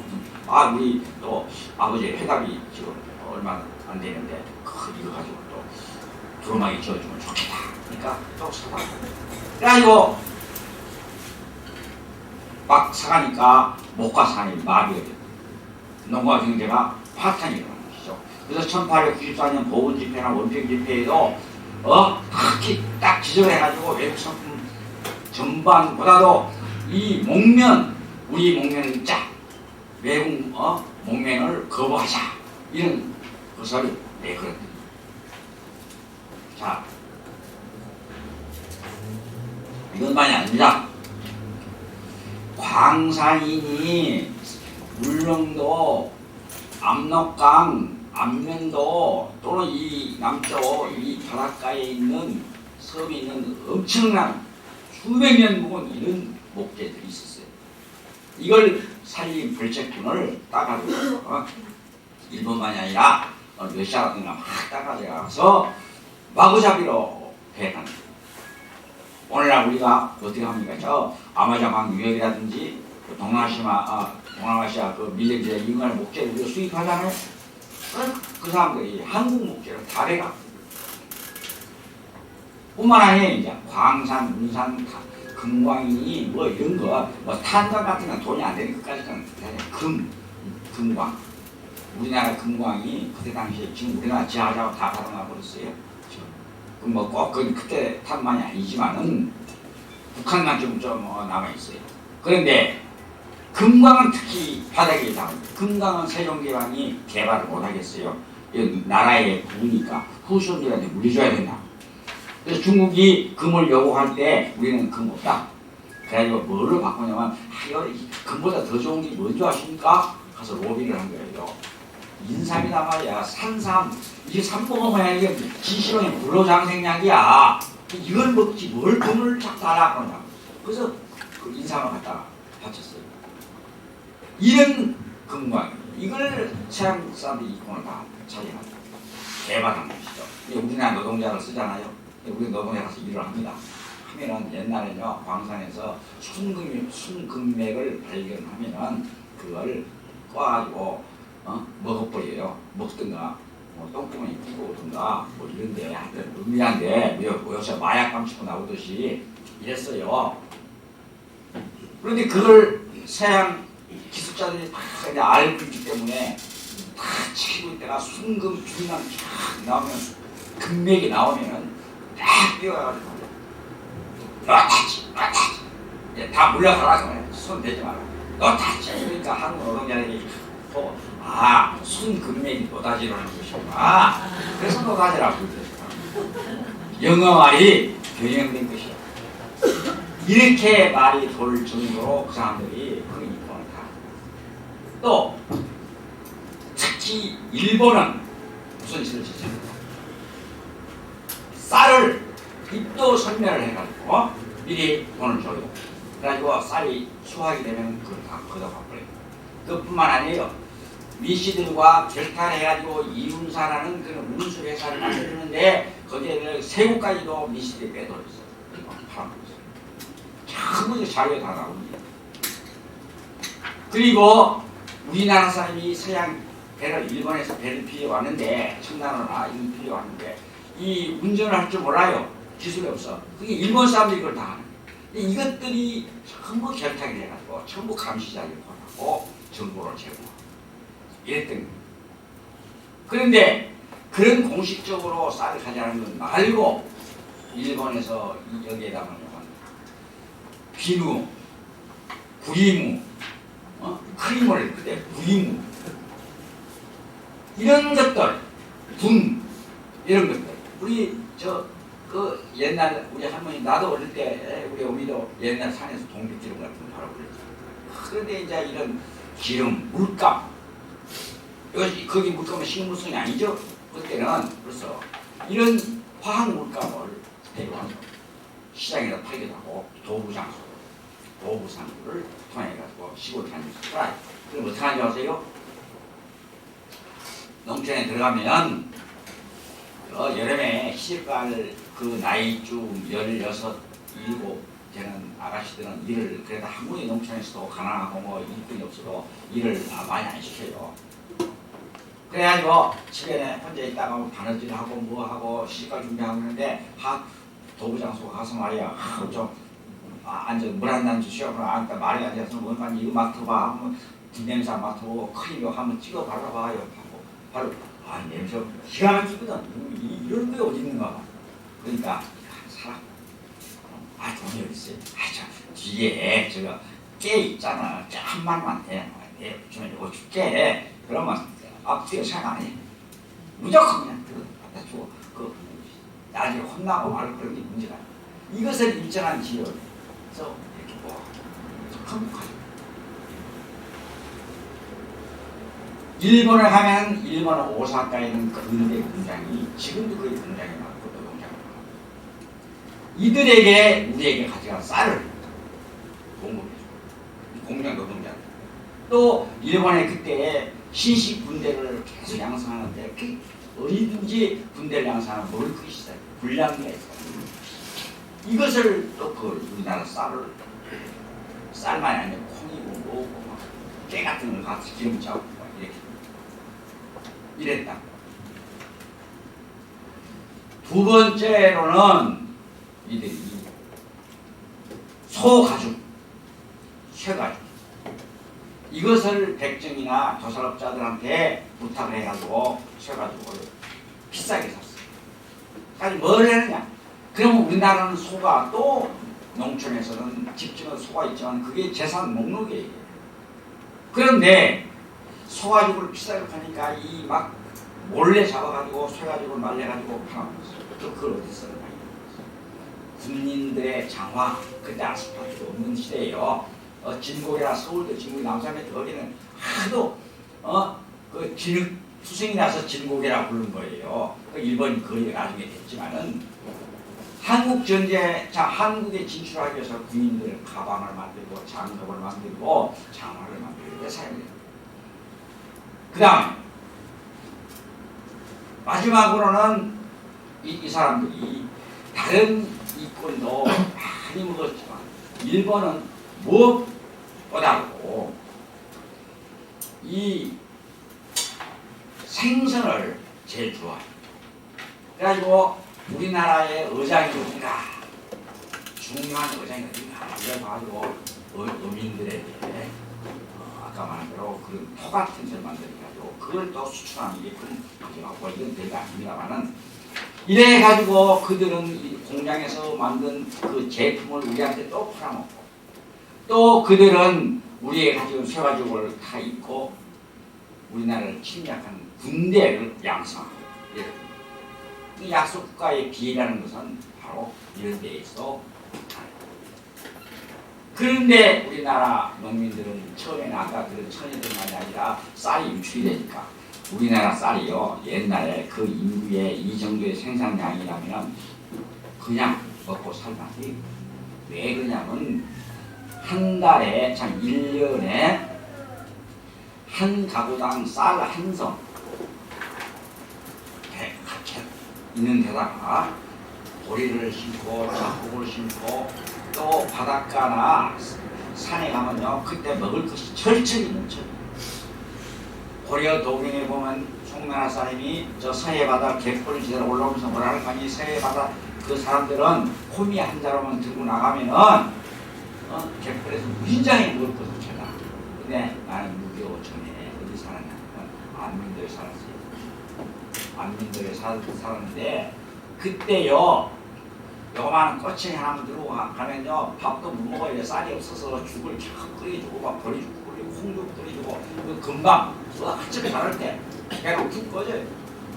우리 또 아버지 회답이 지금 얼마 안 되는데 이거 가지고 또 두루마기 지어주면 좋겠다. 그러니까 또 사다. 그래가지고 막 사가니까 목화산이 마비가 됐고 농가 경제가 파탄이 일어나는 것이죠. 그래서 1894년 보훈 집회나 원평 집회에도 특히 딱 지적을 해가지고 외국 상품 전반보다도 이 목면 우리 목면은 외국 목면을 거부하자 이런 것을 내걸었습니다. 자, 이것만이 아닙니다. 광산이니 울릉도, 압록강, 안면도 또는 이 남쪽 이 바닷가에 있는 섬에 있는 엄청난 수백 년 묵은 이런 목재들이 있었어요. 이걸 살린 벌책군을 따가지고 일본만이 아니라 러시아 같은 거 막 따가져가서 마구잡이로 배행하는 거예요. 오늘날 우리가 어떻게 합니까? 저 아마존강 유역이라든지 동남아시아 그 밀레지아 인간의 목재를 우리가 수입하잖아요. 그 사람들이 한국 목재를 다 배가. 뿐만 아니라 이제 광산, 문산, 금광이니 뭐 이런 거, 뭐 탄광 같은 건 돈이 안 되는 것까지는 금광. 우리나라 금광이 그때 당시에 지금 우리나라 지하자고 다 가둬놔 버렸어요. 뭐 꼭 그때 탓만이 아니지만은 북한만 좀 남아 있어요. 그런데 금광은 특히 바닥에 나옵니다. 금광은 세종대왕이 개발을 못 하겠어요. 나라에 부으니까 후손들한테 물려줘야 된다. 그래서 중국이 금을 요구할 때 우리는 금 없다. 그래가지고 뭐를 바꾸냐면 금보다 더 좋은 게 뭔지 아십니까? 가서 로비를 한 거예요. 인삼이다 말이야. 산삼. 이게 삼봉어야 이게 지시령의 불로장생약이야. 이걸 먹지 뭘 금을 자꾸 달라 그러냐. 그래서 그 인삼을 갖다가 바쳤어요. 이런 금광. 이걸 서양 사람들이 이권을 다 차지하고 개발한 것이죠. 우리나라 노동자를 쓰잖아요. 우리 노동자 가서 일을 합니다. 하면은 옛날에요 광산에서 순금맥을 발견하면은 그걸 꺼가지고 먹어버려요. 먹든가 뭐 똥구멍이 끼고 오든가 뭐 이런데 하여튼 의미한데 요새 마약 감치고 나오듯이 이랬어요. 그런데 그걸 서양 기술자들이 다 그냥 알고 있기 때문에 다 치고 있다가 순금 중량 쫙 나오면 금맥이 나오면은 딱 뛰어가지고 너 다치 다 물러가라고 손 대지 마라. 너 다치. 그러니까 한국 노동자들이 보고 순금맥이 노다지라는 것이구나. 그래서 노다지라고 부르더라. 영어 말이 변형된 것이야. 이렇게 말이 돌 정도로 그 사람들이 그 입원을 다. 또 특히 일본은 무슨 짓을 짓습니까? 쌀을 입도 선멸을 해가지고 미리 돈을 줘요. 그래가지고 쌀이 수확이 되면 그걸 다 걷어가버려요. 그뿐만 아니에요. 미씨들과 결탁을 해가지고 이운사라는 그런 운수회사를 만드는데 거기에 새우까지도 미씨들이 빼돌렸어요. 팔아먹었어요. 전부 자료에 다 나옵니다. 그리고 우리나라 사람이 서양 배를 일본에서 배를 빌려왔는데 청나라나 이런 빌려왔는데 이 운전을 할 줄 몰라요. 기술이 없어. 그게 일본 사람들이 그걸 다 하는 거예요. 이것들이 전부 결탁이 해가지고 전부 감시자를 권하고 정보를 제공하고 이랬던 거예요. 그런데 그런 공식적으로 쌀을 가져가는 건 말고 일본에서 여기에다 보면 비누, 구리무, 크리몰 그때 구리무 이런 것들, 분 이런 것들 우리 그 옛날 우리 할머니 나도 어릴 때 우리 어미도 옛날 산에서 동백기름 같은 거 바로 그랬죠. 그런데 이제 이런 기름, 물감 거기 물감은 식물성이 아니죠. 그때는 벌써 이런 화학 물감을 대로하서 시장에다 팔기도 하고 도부상구를 통해가지고 시골 다니면서 팔아요. 그럼 어떻게 하는지 아세요? 농촌에 들어가면 여름에 시집갈 그 나이쯤 16, 7 되는 아가씨들은 일을 그래도 아무리 농촌에서도 가난하고 뭐 일꾼이 없어도 일을 많이 안 시켜요. 그래가지고 집에 혼자 있다가 뭐 바느질하고 뭐하고 시집갈 준비하고 있는데 도부장소 가서 말이야 앉아 물 한 잔 주시오. 그럼 앉다 말이 앉아서 뭐만 이거 맡아봐. 하면 뒷냄새 맡아보고 크리고 한번 찍어 발라봐요. 하고 바로 냄새 기가 막히거든. 이런 게 어디 있는가 봐. 그러니까 사람 돈이 어디 있어요. 저 뒤에 저거 깨 있잖아. 한 말만 해. 주면 이거 줄게. 그러면 앞뒤에 생각 안 해. 무조건 그냥 그거 갖다 주고 나중에 혼나고 말고 그런 게 문제가 아니야. 이것을 일정한 지역에서 이렇게 한국하죠. 일본에 가면 일본 오사카에 있는 근대 공장이 지금도 거의 공장이 많고 노동장이 많고 이들에게 우리에게 가져간 쌀을 공급해줘. 공장 노동자. 또 일본에 그때 신식 군대를 계속 양성하는데 어디든지 군대를 양성하면 먹을 것이 있어요. 불량기가 있어요. 이것을 또 우리나라 쌀만이 아니라 콩이고 뭐고 깨 같은 걸 같이 기름 짜고 이렇게 이랬다. 두 번째로는 이들이 소가죽, 쇠가죽 이것을 백정이나 도살업자들한테 부탁을 해가지고 쇠가죽을 비싸게 샀어요. 아니 뭘 했느냐? 그러면 우리나라는 소가 또 농촌에서는 집집마다 소가 있지만 그게 재산 목록이에요. 그런데 소가죽을 비싸게 파니까 이 막 몰래 잡아가지고 쇠가죽을 말려가지고 팔아먹었어요. 또 그걸 어디서 쓰는 거예요? 군인들의 장화, 그때 아스팔트도 없는 시대예요. 진곡이라 서울도 진곡이 남산에 거기는 하도 그 진흙 투성이 나서 진곡이라 부른 거예요. 일본이 거의 나중에 됐지만은 한국 한국에 진출하기 위해서 군인들 가방을 만들고 장갑을 만들고 장화를 만들고 사용해요. 그 다음에 마지막으로는 이 사람들이 다른 이권도 많이 먹었지만 일본은 무엇보다도 이 생선을 제일 좋아요. 그래가지고 우리나라의 의장이 어딘가, 중요한 의장이 어딘가 이래가지고 어민들에게 아까 말한 대로 그런 토 같은 걸 만들어가지고 그걸 또 수출하는 게 큰 가져가고 이건 별거 아닙니다만은 이래가지고 그들은 이 공장에서 만든 그 제품을 우리한테 또 팔아먹고 또 그들은 우리의 가지고 쇠가지고를 다 입고 우리나라를 침략한 군대를 양성하고 이 약속국가의 비리라는 것은 바로 이런 데에서 그런데 우리나라 농민들은 처음에는 아까 그런 천혜들만이 아니라 쌀이 유출이 되니까 우리나라 쌀이요 옛날에 그 인구의 이 정도의 생산량이라면 그냥 먹고 살만해. 왜 그러냐면 한 달에 참 1년에 한 가구당 쌀 한 성 갇혀 있는 데다가 보리를 심고 잡곡을 심고 또 바닷가나 산에 가면요 그때 먹을 것이 철철이 넘쳐요. 고려 도경에 보면 송나라 사람이 저 서해바다 갯벌을 지나 올라오면서 뭐라 할까 하니 서해바다 그 사람들은 호미 한 자루만 들고 나가면은 갯벌에서 무진장에 먹을 것을 찾아. 근데 나는 6.25 전에 어디 살았냐면 안민도에 살았어요. 안민도에 살았는데 그때요 요만한 꼬챙이 하나만 들고 가면요 밥도 못 먹어요. 쌀이 없어서 죽을 쫙 끓여주고 막 버리주고 끓이고 콩도 끓여주고 그 금방 한참 자랄 때 배가 푹 꺼져요.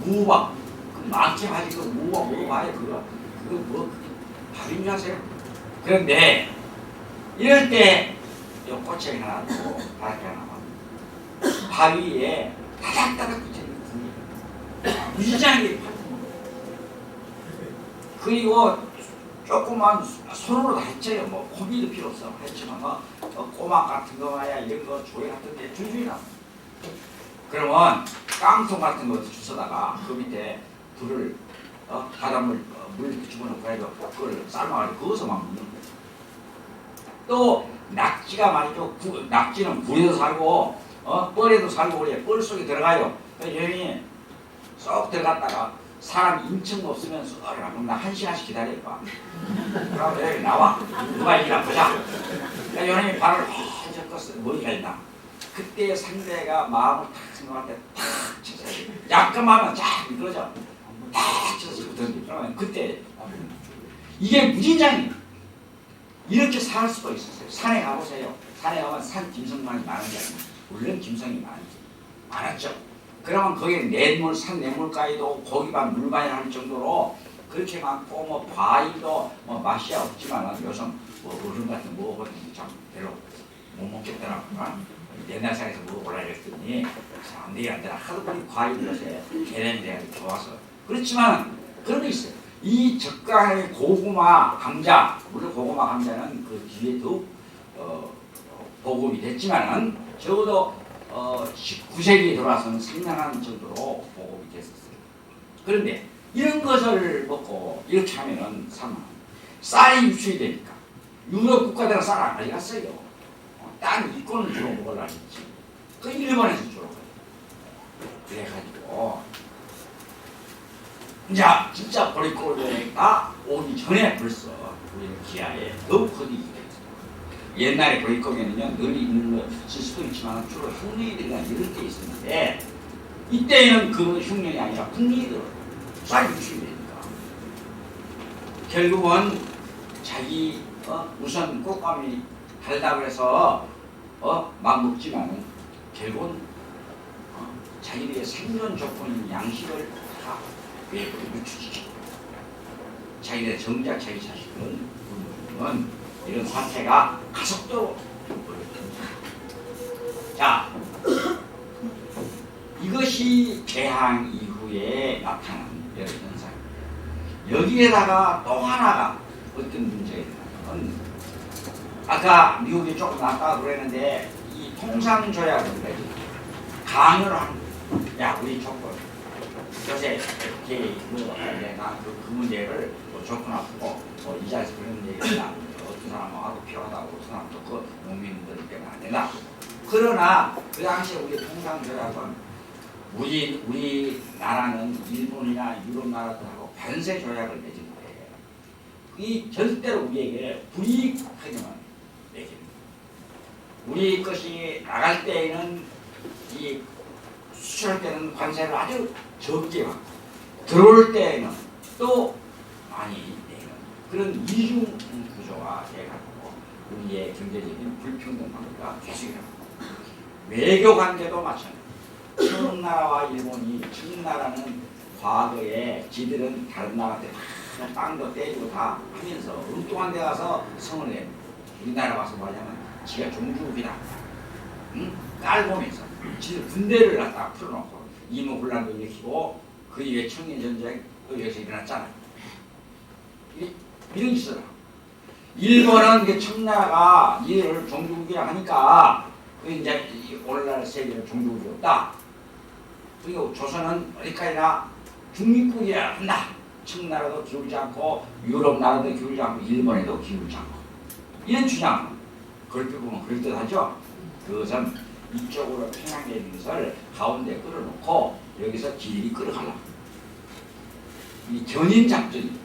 무밥 그 많게 하지 그 무밥 먹어봐요. 그거 뭐 밥인 줄 아세요? 그런데 이럴 때 요 꼬챙이 하나 두고 바람개 하나 밥 위에 다닥다닥 붙여있는 국이 무지장하게 그리고 조그만 손으로 다 했죠. 뭐 고기도 필요 없어. 했지만 뭐 꼬막 같은 거 말이야 이런 거 조개 같은 데 줄줄이 나. 그러면 깡통 같은 거 주워다가 그 밑에 불을 바닷물 물 집어넣고 해서 그걸 삶아가지고 그것서 막 먹는 거예요. 또 낙지가 말이죠. 낙지는 굴에도 살고 뻘에도 살고 그래. 뻘 속에 들어가요. 여행이 쏙 들어갔다가 사람 인증 없으면 그럼 나 1시간씩 기다릴까? 그럼 여기 나와. 누가 이기나 보자. 그러니까 연예인이 발을 헛 머리가 있나. 그때 상대가 마음을 탁 생각할 때 탁 쳐서 약간만 하면 쫙 미끄러져. 탁 쳐서 붙었는데 그러면 그때 이게 무진장이에요. 이렇게 살 수도 있었어요. 산에 가보세요. 산에 가면 산 김성만이 많은 게 아니에요. 물론 김성이 많았죠. 그러면 거기에 산 냇물가에도 고기밥 물반이 할 정도로 그렇게 많고 뭐 과일도 뭐 맛이 없지만 요즘 뭐 어른 같은 거 먹어보니 참 별로 못 먹겠더라고. 옛날 산에서 먹어보라 그랬더니 안 되더라. 하도 우리 과일 요새 계란이 돼가지고 좋아서. 그렇지만 그런 게 있어요. 이 적당히 고구마 감자, 물론 고구마 감자는 그 뒤에 더욱 보급이 됐지만은 적어도 19세기에 돌아서는 상당한 정도로 보급이 됐었어요. 그런데 이런 것을 먹고 이렇게 하면은 쌀이 유출이 되니까 유럽 국가들은 쌀 안 가져갔어요. 딴 이권을 주로 먹으려고 했지. 그 일본에서 주로 가요. 그래가지고 이제 진짜 보릿고개가 오기 전에 벌써 우리는 기아에 더욱 커지게 됐어요. 옛날에 보릿고개는요 늘 있는 것일 수도 있지만 주로 흉내들이나 이런 게 있었는데 이때는 그 흉내이 아니라 풍리들 쌀이 유출이 되니까 결국은 자기 우선 꽃감이 달다고 해서 막 먹지만은 결국은 자기들의 생존 조건인 양식을 다 외부로 유출시키고 자기네 정작 자기 자식은 굶는 이런 사태가 가속도로 벌어집니다. 자, 이것이 개항 이후에 나타난 여러 현상입니다. 여기에다가 또 하나가 어떤 문제가 있냐면 아까 미국이 조금 낫다고 그랬는데 이 통상조약을 강요를 하는 거예요. 야, 우리 조건 요새 이렇게 내가 그 문제를 조건 앞두고 이 자리에서 그런 얘기가 어떤 사람하고 필요하다고 어떤 사람도 그 농민들 때문에 안 된다. 그러나 그 당시에 우리 통상조약은 우리나라는 일본이나 유럽 나라들하고 관세 조약을 맺은 거예요. 이 절대로 우리에게 불이익하지만 맺습니다. 우리 것이 나갈 때에는 이 수출할 때는 관세를 아주 적게 받고 들어올 때에는 또 많이 내는 그런 이중 구조가 돼가지고 우리의 경제적인 불평등 관계가 계속 일어납니다. 외교 관계도 마찬가지입니다. 청나라와 일본이 청나라는 과거에 지들은 다른 나라한테 다 땅도 떼주고 다 하면서 엉뚱한 데 가서 성을 내 우리나라 와서 뭐냐면 지가 종주국이다 깔보면서 지들 군대를 갖다 풀어놓고 이모군란도 일으키고 그 이후에 청일전쟁도 여기서 일어났잖아요. 이런 짓을 하고 일본은 그 청나라가 이를 종주국이라 하니까 이제 오늘날 세계는 종주국이 없다. 그리고 조선은 어디까지나 중립국이라 한다. 청나라도 기울지 않고 유럽 나라도 기울지 않고 일본에도 기울지 않고 이런 주장 그렇게 보면 그럴듯하죠. 그것은 이쪽으로 평양에 있는 것을 가운데 끌어놓고 여기서 길이 끌어가려고 이 견인 작전이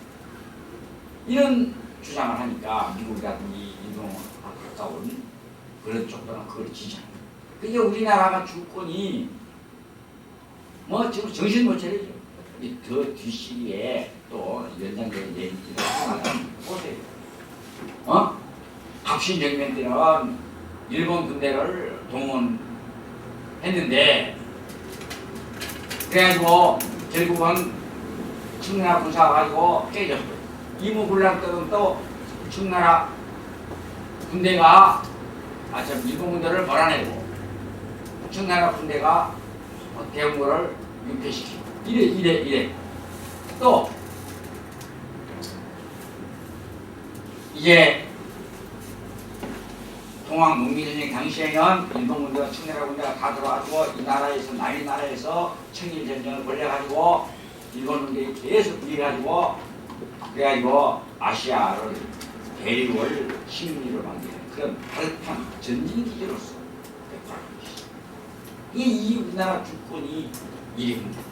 이런 주장을 하니까 미국이라든지 일본하고 가까운 그런 쪽들은 그걸 지지합니다. 그러니까 우리나라가 주권이 뭐 지금 정신 못 차리죠. 더 뒷시기에 또 연장적인 얘기를 하면 보세요. 갑신정변 때는 일본 군대를 동원했는데 그래가지고 결국은 청나라 군사가 가지고 깨졌어요. 이무군란 때는 또 청나라 군대가 일본 군대를 몰아내고 청나라 군대가 대원군을 윤폐시키고 이래 또 이제 동학농민전쟁 당시에는 일본 군대와 청나라 군대가 다 들어와가지고 이 나라에서 남이 나라에서 청일전쟁을 벌려가지고 일본 군대에 계속 부리가지고 그래가지고 아시아를 대륙을 식민지로 만드는 그런 발판 전진기지로서 이 우리나라 주권이 이입니다.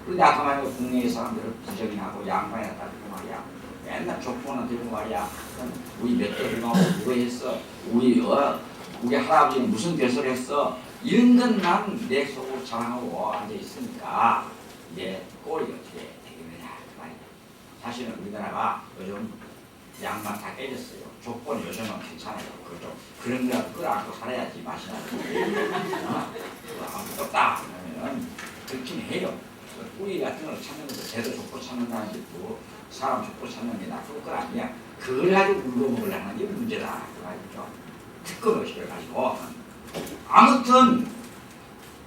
그런데 아까 말한 국내의 사람들을 부정하고 양반에다 들고 말이야. 맨날 족보나 들고 말이야. 우리 몇 대들고 누가 했어. 우리 할아버지는 무슨 대소를 했어. 이런 것만 내 속으로 자랑하고 앉아있으니까 이제 꼴이 어떻게 되겠느냐 그 말이야. 사실은 우리나라가 요즘 양반 다 깨졌어요. 조건이 요즘은 괜찮아요. 그죠? 그런 거 끌어안고 살아야지 맛이 나지. 없다 그러면 그렇긴 해요. 뿌리 같은 걸 찾는 것도 제도 족보 찾는다는 게 또 사람 족보 찾는 게 나쁠 건 아니야. 그걸 가지고 물어먹으려는 게 문제다. 그죠? 특검을 시켜가지고 아무튼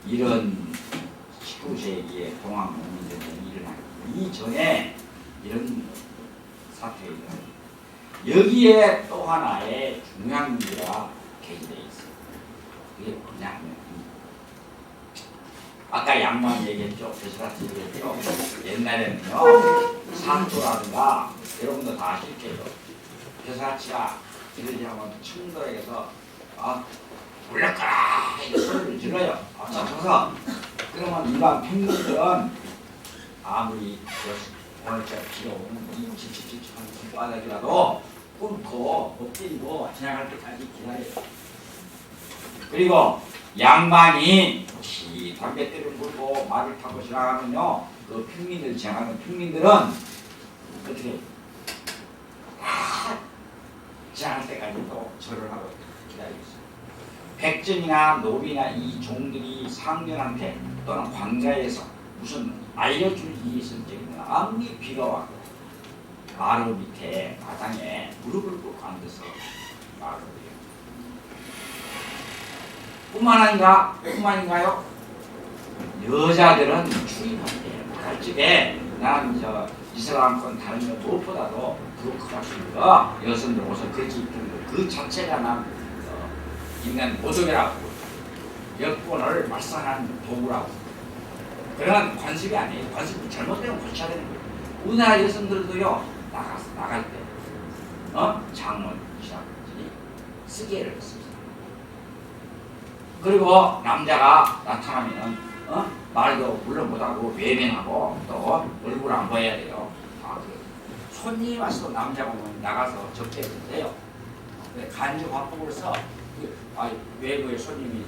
이런 19세기의 동학농민전쟁이 일어나기 이전에 이런 사태가 일어나요. 여기에 또 하나의 중요한 문제가 개지되어 있어요. 그게 뭐냐 하면 아까 양반 얘기했죠. 배수라트 얘기했죠. 옛날에는요. 산토라든가 여러분도 다 아실 거예요. 배수라치가 이러지 하면 청도에서 올려가라 이렇게 소리를 질러요. 쳐서 그러면 일반 평민들은 아무리 오늘처럼 비가 오는 이 칙칙칙칙한 바닥이라도 끊고 엎드리고 지나갈 때까지 기다려요. 그리고 양반이 혹시 담뱃대를 물고 말을 타고 지나가면요, 그 평민들 지나가는 평민들은 어떻게 다 지나갈 때까지 또 절을 하고 기다리고 있어요. 백정이나 노비나 이 종들이 상전한테 또는 관가에서 무슨 알려줄 일이 있을 적에는 아무리 비가 와도 마루 밑에 마당에 무릎을 꿇고 앉아서 말을 해요. 뿐만 아닌가요? 여자들은 출입할 때 나갈 적에 난 이슬람권 다른 것 무엇보다도 부끄럽습니다. 여성들 옷을 그렇게 입는 것 그 자체가 난 인간 모독이라고 여권을 말살하는 도구라고 그런 관습이 아니에요. 관습이 잘못되면 고쳐야 되는 거예요. 우리나라 여성들도요 나갈 때 장문 시작까지 쓰개를 씁니다. 그리고 남자가 나타나면 말도 물론 못하고 외면하고 또 얼굴 안 보여야 돼요. 손님 와서 남자 보면 나가서 접대해도 간접 화법으로서 외부의 손님이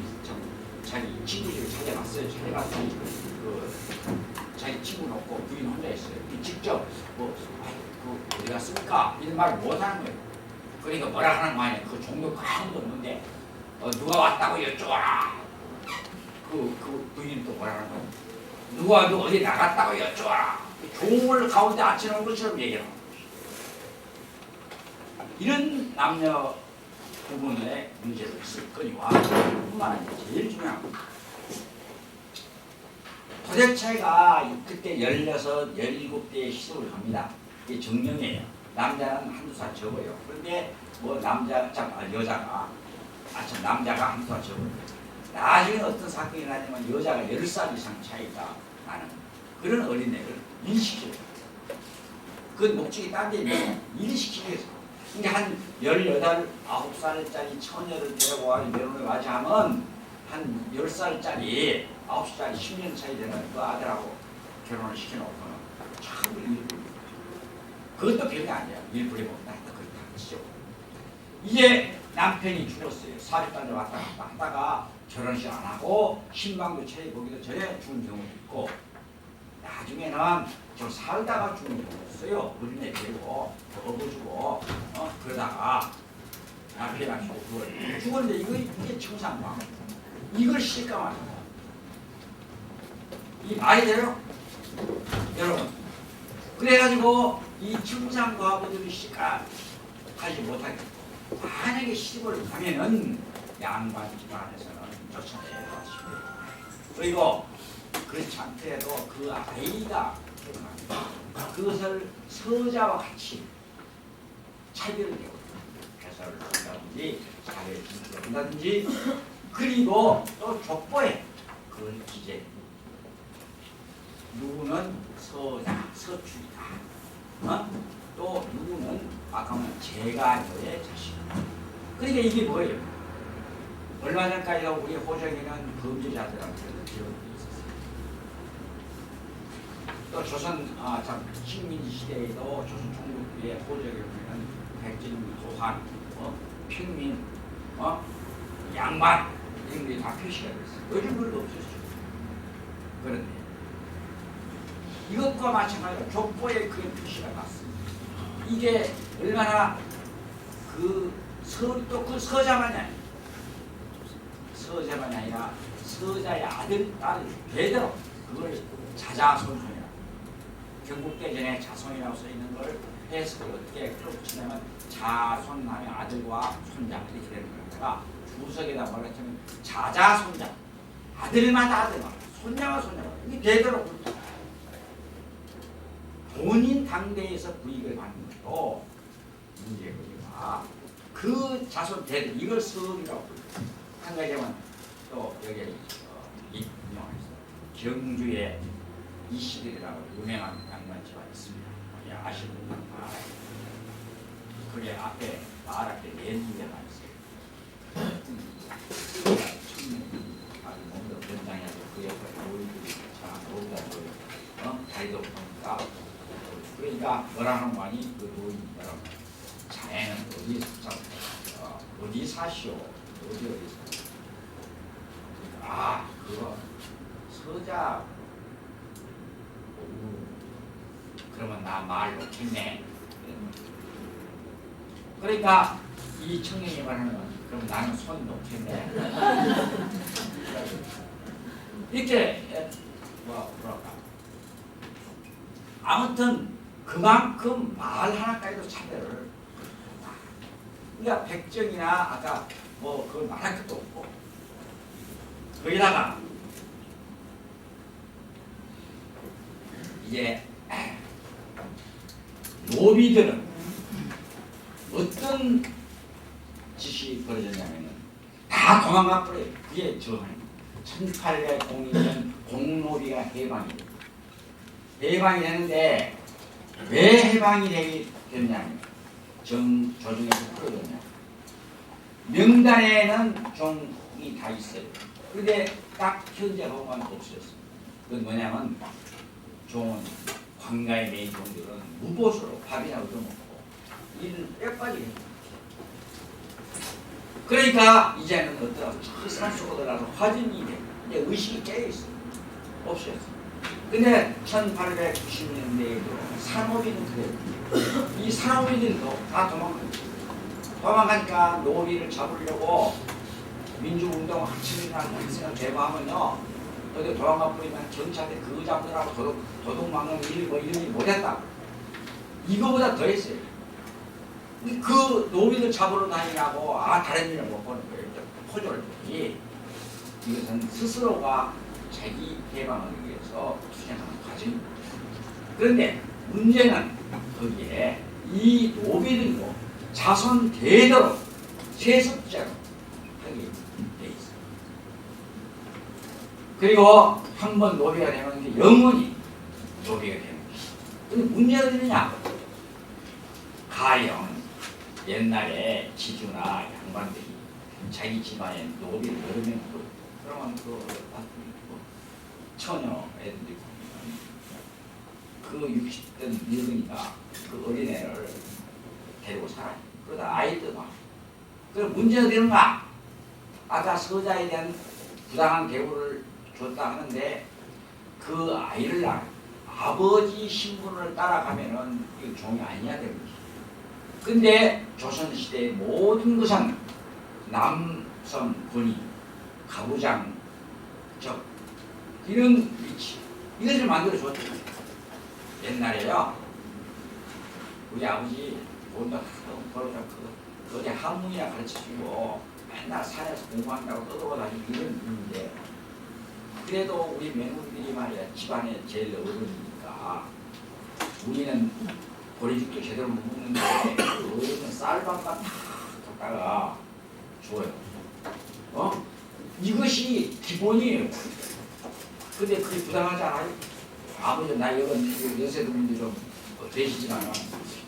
자기 친구들을 찾아갔어요. 찾아가서 자기 친구 놓고 부인 혼자 있어요. 직접 어디 갔습니까? 이런 말을 못하는 거예요. 그러니까 뭐라 하는 거 아니야. 그 종교가 아무도 없는데 누가 왔다고 여쭤라. 그 부인은 또 뭐라 하는 거예요. 누가 어디 나갔다고 여쭤라. 종을 가운데 앉혀놓은 것처럼 얘기를 하는 거예요. 이런 남녀 부분의 문제도 있을 거니와 뿐만 아니라 제일 중요한 건 도대체가 그때 16, 17대에 시도를 합니다. 이게 정령이에요. 남자는 한두 살 적어요. 그런데 여자가 한두 살 적어요. 나중에 어떤 사건이 나냐면 여자가 10살 이상 차이가 나는 그런 어린애를 일시켜요. 그 목적이 딴 데 있는데 일시키기 위해서. 그러니까 한 18, 9살짜리 처녀를 데리고 와서 결혼을 맞이하면 한 10살짜리, 9살짜리 10년 차이 되는 그 아들하고 결혼을 시켜놓고는 참 일부러. 그것도 별게 아니야. 일부러 먹다 했다 그렇다 하시죠. 이제 남편이 죽었어요. 사흘간을 왔다 갔다 하다가 결혼식 안 하고 신방도 차리 보기도 전에 죽은 경우도 있고 나중에는 좀 살다가 죽은 경우도 있어요. 어린애 데리고 업어주고 그러다가 남편이 죽고 그걸 죽었는데 이게 청산광 이걸 실감하는 거야. 이 말이 돼요? 여러분 그래가지고 이 청산과부들이 실감하지 못하게 만약에 시집을 가면은 양반 집안에서는 쫓아내야 하시고 그리고 그렇지 않더라도 그 아이가 그것을 서자와 같이 차별되고 개설을 한다든지 자기를 한다든지 그리고 또 족보에 그걸 기재 누구는 서자, 서출이다. 또 누구는 아까 말한 제가녀의 자식. 그러니까 이게 뭐예요? 얼마 전까지도 우리 호정이는 범죄자들한테도 기록이 있었어요. 또 조선 식민지 시대에도 조선 총독부의 호정에 보면 백진, 도한, 평민, 양반 이런 게 다 표시가 됐어요. 요즘 그런 없었죠. 그런데 이것과 마찬가지로 족보에 그런 표시가 났습니다. 이게 얼마나 그 서자만이 아니라 서자만이 아니라 서자의 아들, 딸, 대대로 그걸 자자손손이라고 경국대전에 자손이라고 써있는 걸 해석을 어떻게 풀어붙이냐면 자손하면 아들과 손자 이렇게 되는 거다가 주석에다 뭐라 하면 자자손자 아들마다 아들마다 손자가 손자가 이게 대대로 본인 당대에서 부익을 받는 것도 문제거든요. 그 자손 대대 이걸 서울이라고 부르죠. 한 가지만 또 여기 유명해서 경주에 이시들이라고 유명한 양반 집안이 있습니다. 아시는 분은 알아요. 그게 앞에 말 앞에 내리개가 있어요. 아주 몸도 건장해서 그 옆에 노인들이 참 노인다 다리도 보니까 그러니까 뭐라는 거 아니 그 노인이더라고. 자네는 어디 사시오? 어디 사시오? 그거 서자. 그러면 나 말 놓겠네. 그러니까 이 청년이 말하면 그럼 나는 손 놓겠네. 이렇게 뭐랄까. 아무튼 그만큼 말 하나까지도 차별을. 그러니까 백정이나 아까 그걸 말할 것도 없고 거기다가 이제 노비들은 어떤 짓이 벌어졌냐면은 다 도망가 버려요. 그게 저항입니다. 1802년 공노비가 해방이 돼요. 해방이 되는데 왜 해방이 됐냐면 조정에서 풀어졌냐. 명단에는 종이 다 있어요. 근데 딱 현재 허가는 없어졌어. 그건 뭐냐면 종은 관가의 메인 종들은 무보수로 밥이나 얻어먹고 일을 빼빠지게 했다. 그러니까 이제는 어떠하고 저 산속으로 들어가서 화진이 돼. 이제 의식이 깨어있어. 없어졌어. 근데 1890년대에도 산업인은 그래요. 이 산업인들도 다 도망가니까 노비를 잡으려고 민주운동 학생이라는 학생을 제거하면요, 어디 도망가 버리면 경찰에 그 잡느라고 도둑망은 일 뭐 이런 일 못했다. 이거보다 더 했어요. 그 노비를 잡으러 다니라고 다른 일을 못 보는 거예요. 포졸 들이 이것은 스스로가 자기 개방을 위해서 투쟁하는 과정입니다. 그런데 문제는 거기에 이 노비들도 자손 대대로 세습자로 하게 돼 있어요. 그리고 한 번 노비가 되면 이제 영원히 노비가 되는 것이죠. 근데 문제가 되느냐? 가령 옛날에 지주나 양반들이 자기 집안에 노비를 여러 명 두고 그러면 처녀 애들이 보면 그 60대 늙은이가 그 어린애를 데리고 살아요. 그러다 아이도 막. 그럼 문제가 되는가? 아까 서자에 대한 부당한 대우를 줬다 하는데 그 아이를 낳은 아버지 신분을 따라가면은 이 종이 아니어야 되는 거지. 근데 조선시대의 모든 것은 남성 군인, 가부장, 이런 위치, 이것을 만들어줬죠. 옛날에요, 우리 아버지 돈도 벌어다 어디 한문이나 가르쳐주고 맨날 산에서 공부한다고 떠들어다니고 이런 일인데, 그래도 우리 며느리들이 말이야 집안에 제일 어른이니까 우리는 보리죽도 제대로 못 먹는데 어른은 쌀밥만 다 갖다가 줘요. 이것이 기본이에요. 근데 그게 부당하지 않아요? 아무리 나이 연세들이 좀 되시지만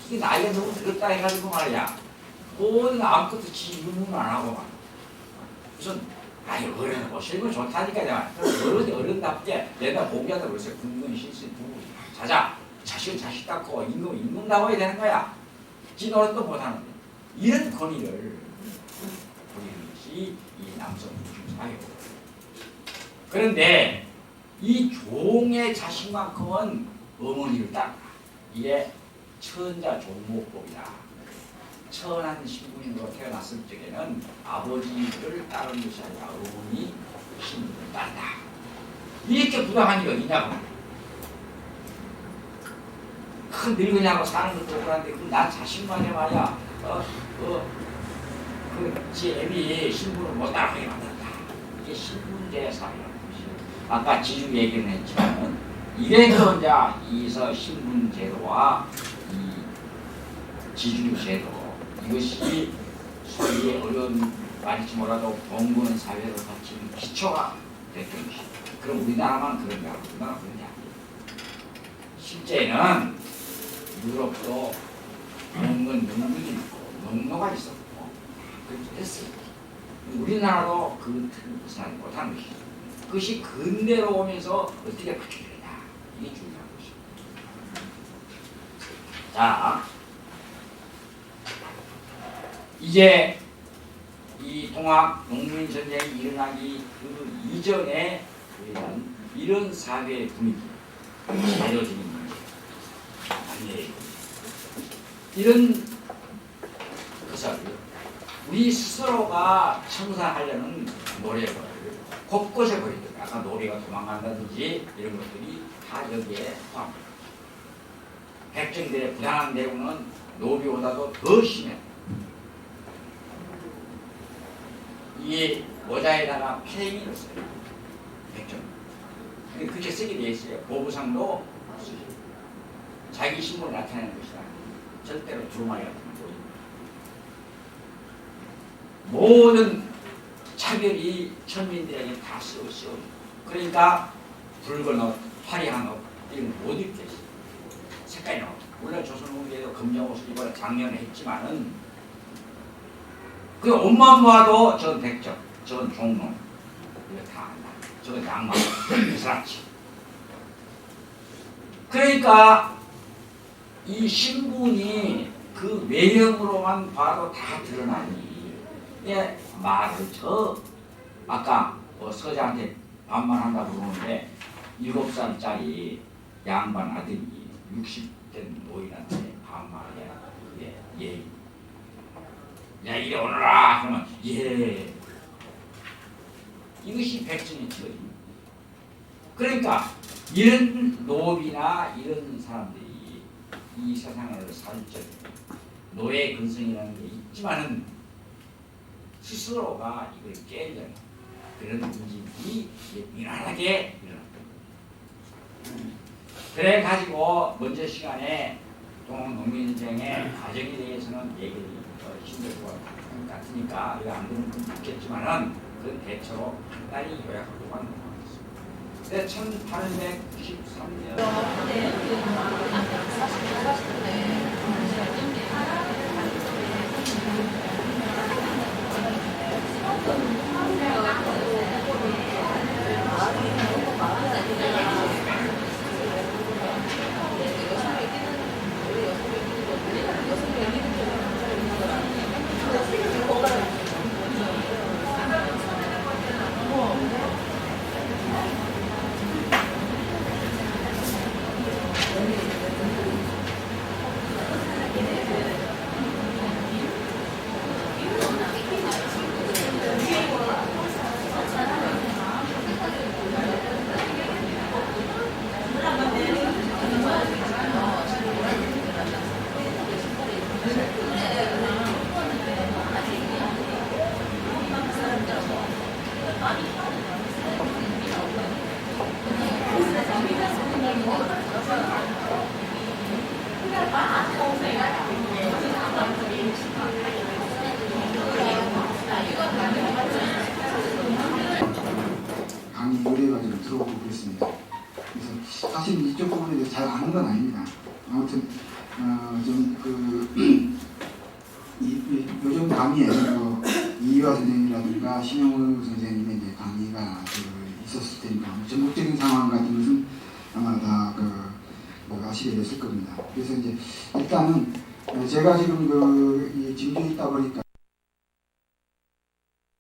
이게 나이가 너무 들었다 해가지고 말이야 모든 아무것도 지 의문을 안 하고 막 무슨 어른 오시면 좋다니까 내가 어른답게 옛날 공부하다 그랬어요. 군군 실신 부부 자자 자식은 자식 닦고 임금 나와야 되는 거야. 지 노릇도 못하는데 이런 권위를 부리는 것이 이 남성 중사예요. 그런데 이 종의 자식만큼은 어머니를 따른다. 이게 천자 종모법이다. 천한 신분으로 태어났을 적에는 아버지를 따르는 것이 아니라 어머니 신분을 따른다. 이렇게 부당한 게 어디냐고. 큰 늙은이하고 사는 것도 억울한데 난 자식만이 말이야 지 애비 신분을 못 따르게 만든다. 이게 신분제 사회라는 것이 아까 지주 얘기는 했지만 이래서 이제 이서 신분제도와 이 지주제도 이것이 소위 어려운 말일지 몰라도 동부는 사회로 갖춘 기초가 됐던 것이다. 그럼 우리나라만 그런가? 우리나라 그런 게 아니에요. 실제는 유럽도 농건 농민이 있고 농노가 있었고 그렇게 됐어요. 우리나라도 그 틀을 벗어나지 못한 것이죠. 그것이 근대로 오면서 어떻게 바뀌느냐 이게 중요한 것입니다. 자, 이제 이 동학 농민 전쟁이 일어나기 그 이전에 우리는 이런 사회의 분위기, 제도적인 문제, 관계 이런 것을 우리 스스로가 청산하려는 노력을 곳곳에 버리죠. 아까 노래가 도망간다든지 이런 것들이 다 여기에 포함됩니다. 백정들의 부당한 대우는 노비보다도 더 심해요. 이 모자에다가 패행이를 써요. 백정. 그렇게 쓰게 되어 있어요. 보부상도 쓰죠. 자기 신분을 나타내는 것이다. 절대로 두루마리 같은 건 보입니다. 모든 차별이 천민들에게 다 씌워져. 그러니까 붉은 옷, 화려한 옷 이런 못 입게 했어요. 색깔이 나오죠. 물론 조선후기에도 검정 옷을 입어라 작년에 했지만은 그 옷만 봐도 전 백정, 전 종론 이거 다 안다. 저거 양말, 사람치. 그러니까 이 신분이 그 외형으로만 봐도 다 드러나니 예, 말을 아까 서자한테 반말한다고 그러는데 7살짜리 양반 아들이 60된 노인한테 반말해. 그게 예. 야 이리 오너라 그러면 예. 이것이 백전의 처리. 그러니까 이런 노비나 이런 사람들이 이 세상을 살 적 노예 근성이라는 게 있지만은 스스로가 이걸 깨려는 그런 움직임이 미안하게 일어납니다. 그래 가지고 먼저 시간에 동농민전쟁의 과정에 대해서는 얘기를 힘들고 같으니까 이거 안 되는 건 있겠지만은 그 대처로 간단히 요약하고 하는 겁니다. 1893년 강의 노래가 좀 들어보고 그랬습니다. 그래서 사실 이쪽 부분에 대해서 잘 아는 건 아닙니다. 아무튼 요즘 강의에 이희화 선생님이라든가 신영우 선생님의 이제 강의가 있었을 테니까 전국적인 상황 같은 것은 아마 다 아시게 됐을 겁니다. 그래서 이제 일단은 제가 지금 이 진주에 있다 보니까